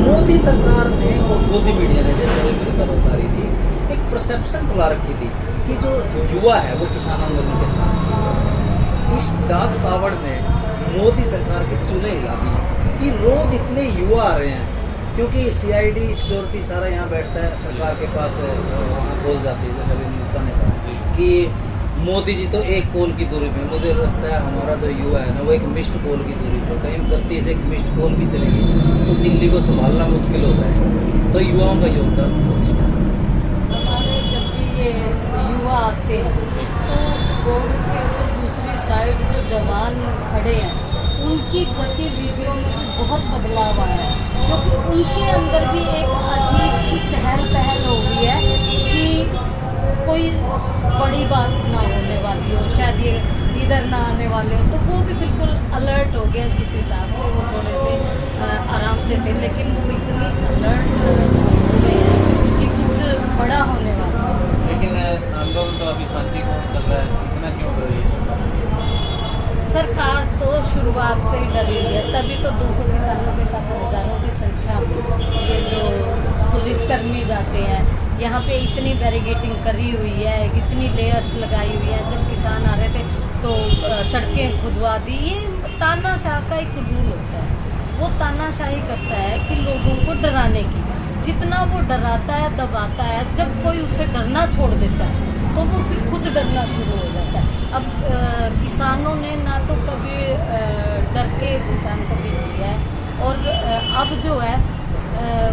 मोदी सरकार ने और मोदी मीडिया ने, जैसे अभी मेरी खबर बता रही थी, एक परसेप्शन फैला रखी थी कि जो युवा है वो किसान आंदोलन के साथ। इस डाक कावड़ ने मोदी सरकार के चूल्हे हिला दिए कि रोज इतने युवा आ रहे हैं, क्योंकि CID सिक्योरिटी सारा यहाँ बैठता है, सरकार के पास वहाँ बोल जाती है, जैसे अभी नेता ने कहा कि मोदी जी तो एक कॉल की दूरी पे। मुझे लगता है हमारा जो युवा है ना, वो एक मिस्ड कॉल की दूरी पर, कहीं गलती से एक मिस्ड कॉल भी चलेगी तो दिल्ली को संभालना मुश्किल हो जाएगा। तो युवाओं का योगदान मोदी सरकार। हमारे जब भी ये युवा आते हैं तो रोड के जो दूसरी साइड जो जवान खड़े हैं, उनकी गतिविधियों में भी बहुत बदलाव आया है, क्योंकि उनके अंदर भी एक अजीब सी चहल पहल हो गई है कि कोई बड़ी बात ना होने वाली हो, शायद ये इधर ना आने वाले हो, तो वो भी बिल्कुल अलर्ट हो गया। जिस हिसाब से वो थोड़े से आराम से थे, लेकिन वो इतनी अलर्ट हो गए हैं कि कुछ बड़ा होने वाला है। लेकिन आंदोलन तो अभी शांतिपूर्ण चल रहा है, इतना क्यों डर रही है सरकार? तो शुरुआत से ही डरी हुई है, तभी तो 200 किसानों के साथ हजारों की संख्या में ये जो पुलिसकर्मी जाते हैं, यहाँ पे इतनी बैरिगेटिंग करी हुई है, इतनी लेयर्स लगाई हुई है। जब किसान आ रहे थे तो सड़कें खुदवा दी। ये तानाशाह का एक रूल होता है, वो तानाशाही करता है कि लोगों को डराने की। जितना वो डराता है, दबाता है, जब कोई उससे डरना छोड़ देता है तो वो फिर खुद डरना शुरू हो जाता है। अब किसानों ने ना तो कभी डर के किसान कभी जिया है, और अब जो है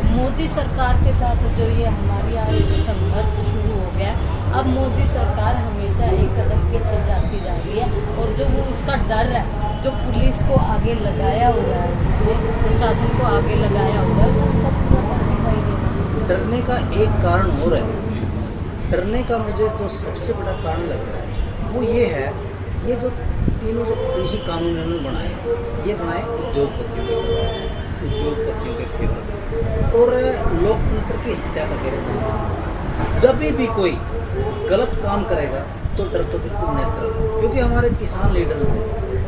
मोदी सरकार के साथ जो ये हमारी आज संघर्ष शुरू हो गया, अब मोदी सरकार हमेशा एक कदम पीछे जाती जा रही है, और जो वो उसका डर है, जो पुलिस को आगे लगाया हुआ है, प्रशासन को आगे लगाया हुआ है, वो पूरा दिखाई दे रहा है। डरने का एक कारण हो रहा है। डरने का मुझे जो सबसे बड़ा कारण लग रहा है वो ये है, ये जो तीनों जो कृषि कानून इन्होंने बनाए, ये बनाए उद्योगपतियों के फेवर और लोकतंत्र की हत्या करके। जब भी कोई गलत काम करेगा तो डर तो बिल्कुल नेचुरल है, क्योंकि हमारे किसान लीडर ने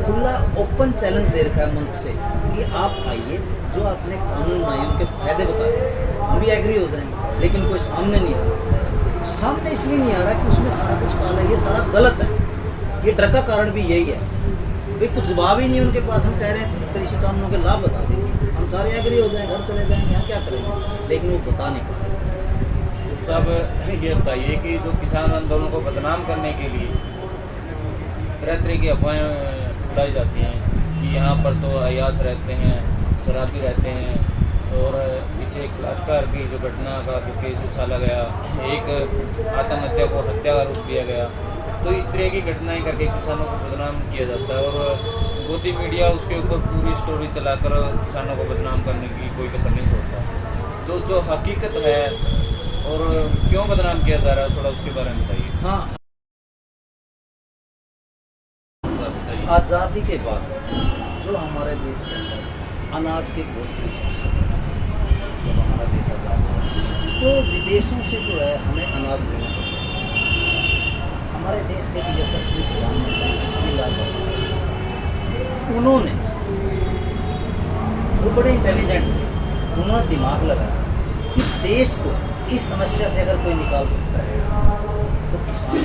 खुला ओपन चैलेंज दे रखा है मंच से कि आप आइए, जो आपने कानून बनाए उनके फायदे बता दीजिए, हम भी एग्री हो जाएंगे। लेकिन कोई सामने नहीं आ रहा। सामने इसलिए नहीं आ रहा कि उसमें सारा कुछ काला है, ये सारा गलत है। ये डर का कारण भी यही है, भाई कुछ जवाब ही नहीं उनके पास। हम कह रहे हैं कृषि कानूनों के लाभ बता दीजिए, हम सारे एग्री हो जाएं, घर चले जाएंगे, यहाँ क्या करेंगे, लेकिन वो बता नहीं पा रहे। सब ये बताइए कि जो किसान आंदोलन को बदनाम करने के लिए तरह तरह की अफवाहें उड़ाई जाती हैं कि यहाँ पर तो अयास रहते हैं, शराबी रहते हैं, और पीछे एक बलात्कार की जो घटना का जो केस उछाला गया, एक आत्महत्या को हत्या का रूप दिया गया, तो इस तरह की घटनाएं करके किसानों को बदनाम किया जाता है, और मोदी मीडिया उसके ऊपर पूरी स्टोरी चलाकर किसानों को बदनाम करने की कोई कसर नहीं छोड़ता। तो जो हकीकत है और क्यों बदनाम किया जा रहा है, थोड़ा उसके बारे में बताइए। हाँ, आज़ादी के बाद जो हमारे देश के अंदर अनाज के बहुत की समस्या, जब हमारा देश आज़ाद हुआ तो विदेशों से जो है हमें अनाज लेना पड़ता है। हमारे देश के यशस्वी प्रधानमंत्री श्री लाल बहादुर, उन्होंने, वो बड़े इंटेलिजेंट थे, उन्होंने दिमाग लगाया कि देश को इस समस्या से अगर कोई निकाल सकता है तो किसान,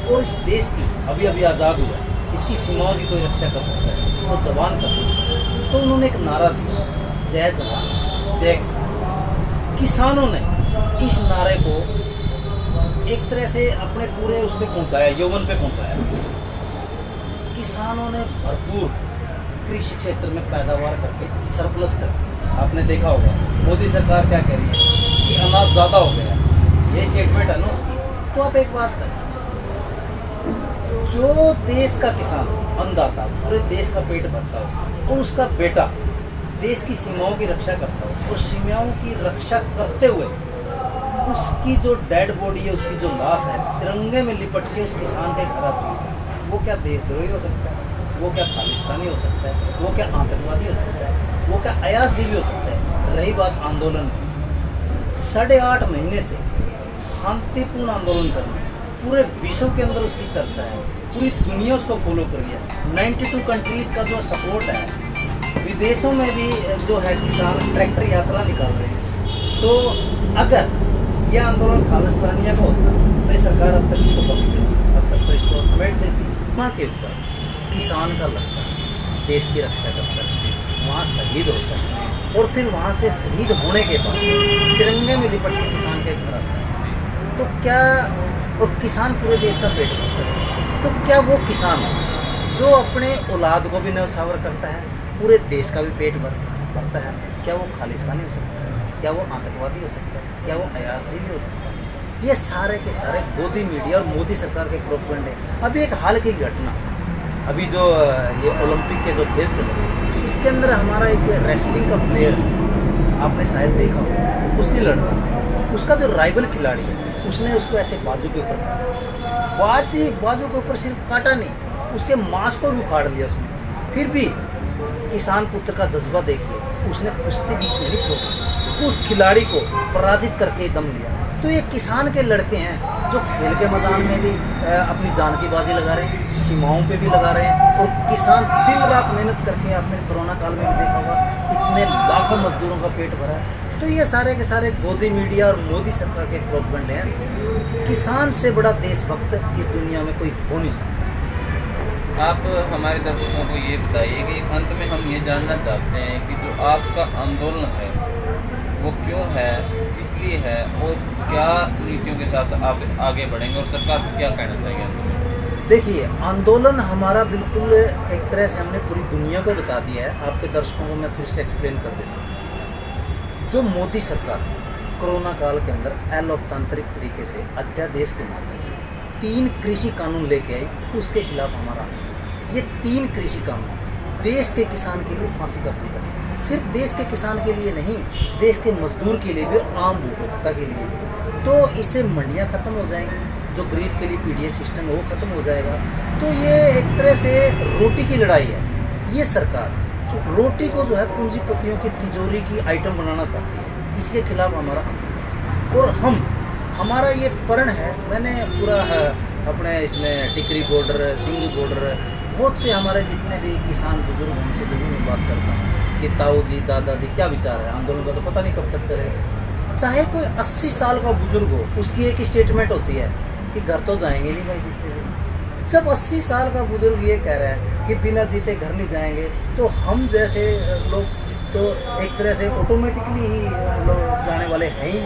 और इस देश की अभी अभी आज़ाद हुआ है, इसकी सीमाओं की कोई रक्षा कर सकता है तो जवान कर सकता है। तो उन्होंने एक नारा दिया, जय जवान जय किसान। किसानों ने इस नारे को एक तरह से अपने पूरे उस पर पहुँचाया, यौवन पे पहुँचाया। किसानों ने भरपूर कृषि क्षेत्र में पैदावार करके सरप्लस कर, आपने देखा होगा मोदी सरकार क्या कह रही है कि अनाज ज़्यादा हो गया, ये स्टेटमेंट है ना उसकी। तो आप एक बात बताइए, जो देश का किसान अन्नदाता पूरे देश का पेट भरता हो और उसका बेटा देश की सीमाओं की रक्षा करता हो और सीमाओं की रक्षा करते हुए उसकी जो डेड बॉडी है, उसकी जो लाश है, तिरंगे में लिपट के उस किसान के घर आती है, वो क्या देशद्रोही हो सकता है? वो क्या खालिस्तानी हो सकता है? वो क्या आतंकवादी हो सकता है? वो क्या अयासजीवी हो सकता है? रही बात आंदोलन की, 8.5 महीने से शांतिपूर्ण आंदोलन करना, पूरे विश्व के अंदर उसकी चर्चा है, पूरी दुनिया उसको फॉलो कर रही है। 92 कंट्रीज़ का जो सपोर्ट है, विदेशों में भी जो है किसान ट्रैक्टर यात्रा निकाल रहे हैं। तो अगर यह आंदोलन खालिस्तानिया का होता तो ये सरकार अब तक इसको बख्श देती, अब तक तो इसको समेट देती। वहाँ के ऊपर किसान का लगता है, देश की रक्षा करता है, वहाँ शहीद होता है और फिर वहाँ से शहीद होने के बाद तिरंगे में लिपट के किसान के घर आता है। तो क्या, और किसान पूरे देश का पेट भरता है, तो क्या वो किसान जो अपने औलाद को भी न्यौछावर करता है, पूरे देश का भी पेट भरता है, क्या वो खालिस्तानी हो सकता है? क्या वो आतंकवादी हो सकता है? क्या वो अयासजीवी हो सकता है? ये सारे के सारे मोदी मीडिया और मोदी सरकार के प्रोपेगेंडे हैं। अभी एक हाल की घटना, अभी जो ये ओलंपिक के जो खेल चल रहे हैं, इसके अंदर हमारा एक रेसलिंग का प्लेयर है, आपने शायद देखा हो, कुश्ती लड़ रहा था, उसका जो राइवल खिलाड़ी है उसने उसको ऐसे बाजू के ऊपर काटा, बाजू के ऊपर सिर्फ काटा नहीं, उसके मांस को भी उखाड़ लिया उसने। फिर भी किसान पुत्र का जज्बा देखिए, उसने कुश्ती बीच में नहीं छोड़ी, उस खिलाड़ी को पराजित करके दम लिया। तो ये किसान के लड़के हैं जो खेल के मैदान में भी अपनी जान की बाजी लगा रहे हैं, सीमाओं पे भी लगा रहे हैं, और किसान दिन रात मेहनत करके, आपने कोरोना काल में भी देखा होगा, इतने लाखों मजदूरों का पेट भरा है। तो ये सारे के सारे मोदी मीडिया और मोदी सरकार के प्रोपेगेंडे हैं। किसान से बड़ा देशभक्त इस दुनिया में कोई हो नहीं सकता। आप हमारे दर्शकों को ये बताइए कि अंत में हम ये जानना चाहते हैं कि जो आपका आंदोलन है वो क्यों है, किस लिए है, और क्या नीतियों के साथ आप आगे बढ़ेंगे और सरकार को क्या कहना चाहिए? देखिए, आंदोलन हमारा बिल्कुल एक तरह से हमने पूरी दुनिया को बता दिया है। आपके दर्शकों को मैं फिर से एक्सप्लेन कर देता हूँ। जो मोदी सरकार कोरोना काल के अंदर अलोकतांत्रिक तरीके से अध्यादेश के माध्यम से 3 कृषि कानून लेके आई, उसके खिलाफ हमारा ये 3 कृषि कानून देश के किसान के लिए फांसी का फंदा है। सिर्फ देश के किसान के लिए नहीं, देश के मजदूर के लिए भी और आम उपभोक्ता के लिए भी। तो इससे मंडियाँ खत्म हो जाएंगी, जो गरीब के लिए पीडीएस सिस्टम है वो खत्म हो जाएगा। तो ये एक तरह से रोटी की लड़ाई है। ये सरकार जो रोटी को जो है पूंजीपतियों की तिजोरी की आइटम बनाना चाहती है, इसके खिलाफ हमारा और हमारा ये प्रण है। मैंने पूरा अपने इसमें टिकरी बॉर्डर, सिंगू बॉर्डर, बहुत से हमारे जितने भी किसान बुजुर्ग उनसे जरूर मैं बात करता हूँ कि ताऊ जी, दादाजी क्या विचार है आंदोलन का, तो पता नहीं कब तक चलेगा। चाहे कोई 80 साल का बुजुर्ग हो, उसकी एक स्टेटमेंट होती है कि घर तो जाएंगे नहीं भाई जीते हुए। जब 80 साल का बुजुर्ग ये कह रहा है कि बिना जीते घर नहीं जाएंगे, तो हम जैसे लोग तो एक तरह से ऑटोमेटिकली ही लोग जाने वाले हैं ही।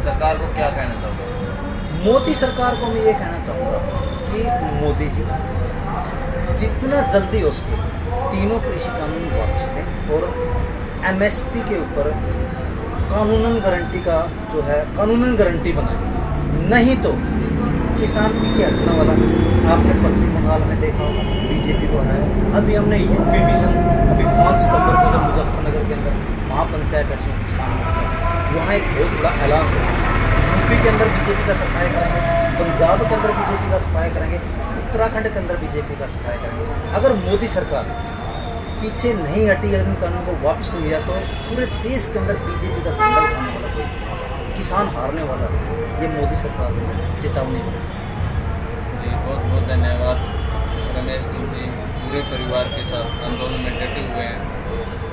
सरकार को क्या कहना चाहोगे? मोदी सरकार को मैं ये कहना चाहूँगा कि मोदी जी जितना जल्दी हो सके 3 कृषि कानून वापस लें और एमएसपी के ऊपर कानूनन गारंटी का जो है कानूनन गारंटी बनाएं। नहीं तो किसान पीछे हटने वाला। आपने पश्चिम बंगाल में देखा होगा, बीजेपी को हराया। अभी हमने यूपी मिशन, अभी 5 सितंबर को जब मुजफ्फरनगर के अंदर महापंचायत है किसान मोर्चा, वहाँ एक बहुत बड़ा ऐलान हुआ। यूपी के अंदर बीजेपी का सफाई करेंगे, पंजाब के अंदर बीजेपी का सफाई करेंगे, उत्तराखंड के अंदर बीजेपी का सफाई करेंगे। अगर मोदी सरकार पीछे नहीं हटी, अगर इन कानून को वापस नहीं लिया, तो पूरे देश के अंदर बीजेपी का झंडा उठाने वाला कोई, किसान हारने वाला है। ये मोदी सरकार को चेतावनी देना चाहिए। जी बहुत बहुत धन्यवाद रमेश जी, पूरे परिवार के साथ आंदोलन में डटे हुए हैं।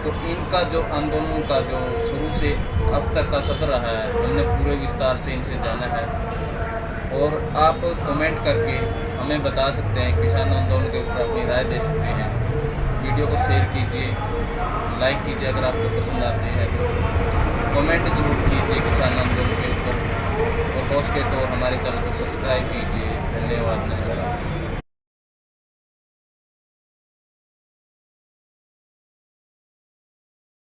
तो इनका जो आंदोलन का जो शुरू से अब तक का सफ़र रहा है, हमने पूरे विस्तार से इनसे जाना है। और आप कमेंट करके हमें बता सकते हैं, किसान आंदोलन के ऊपर अपनी राय दे सकते हैं। वीडियो को शेयर कीजिए, लाइक कीजिए अगर आपको पसंद आते हैं तो, कमेंट जरूर कीजिए किसान आंदोलन के ऊपर, और हो सके तो हमारे चैनल को सब्सक्राइब कीजिए।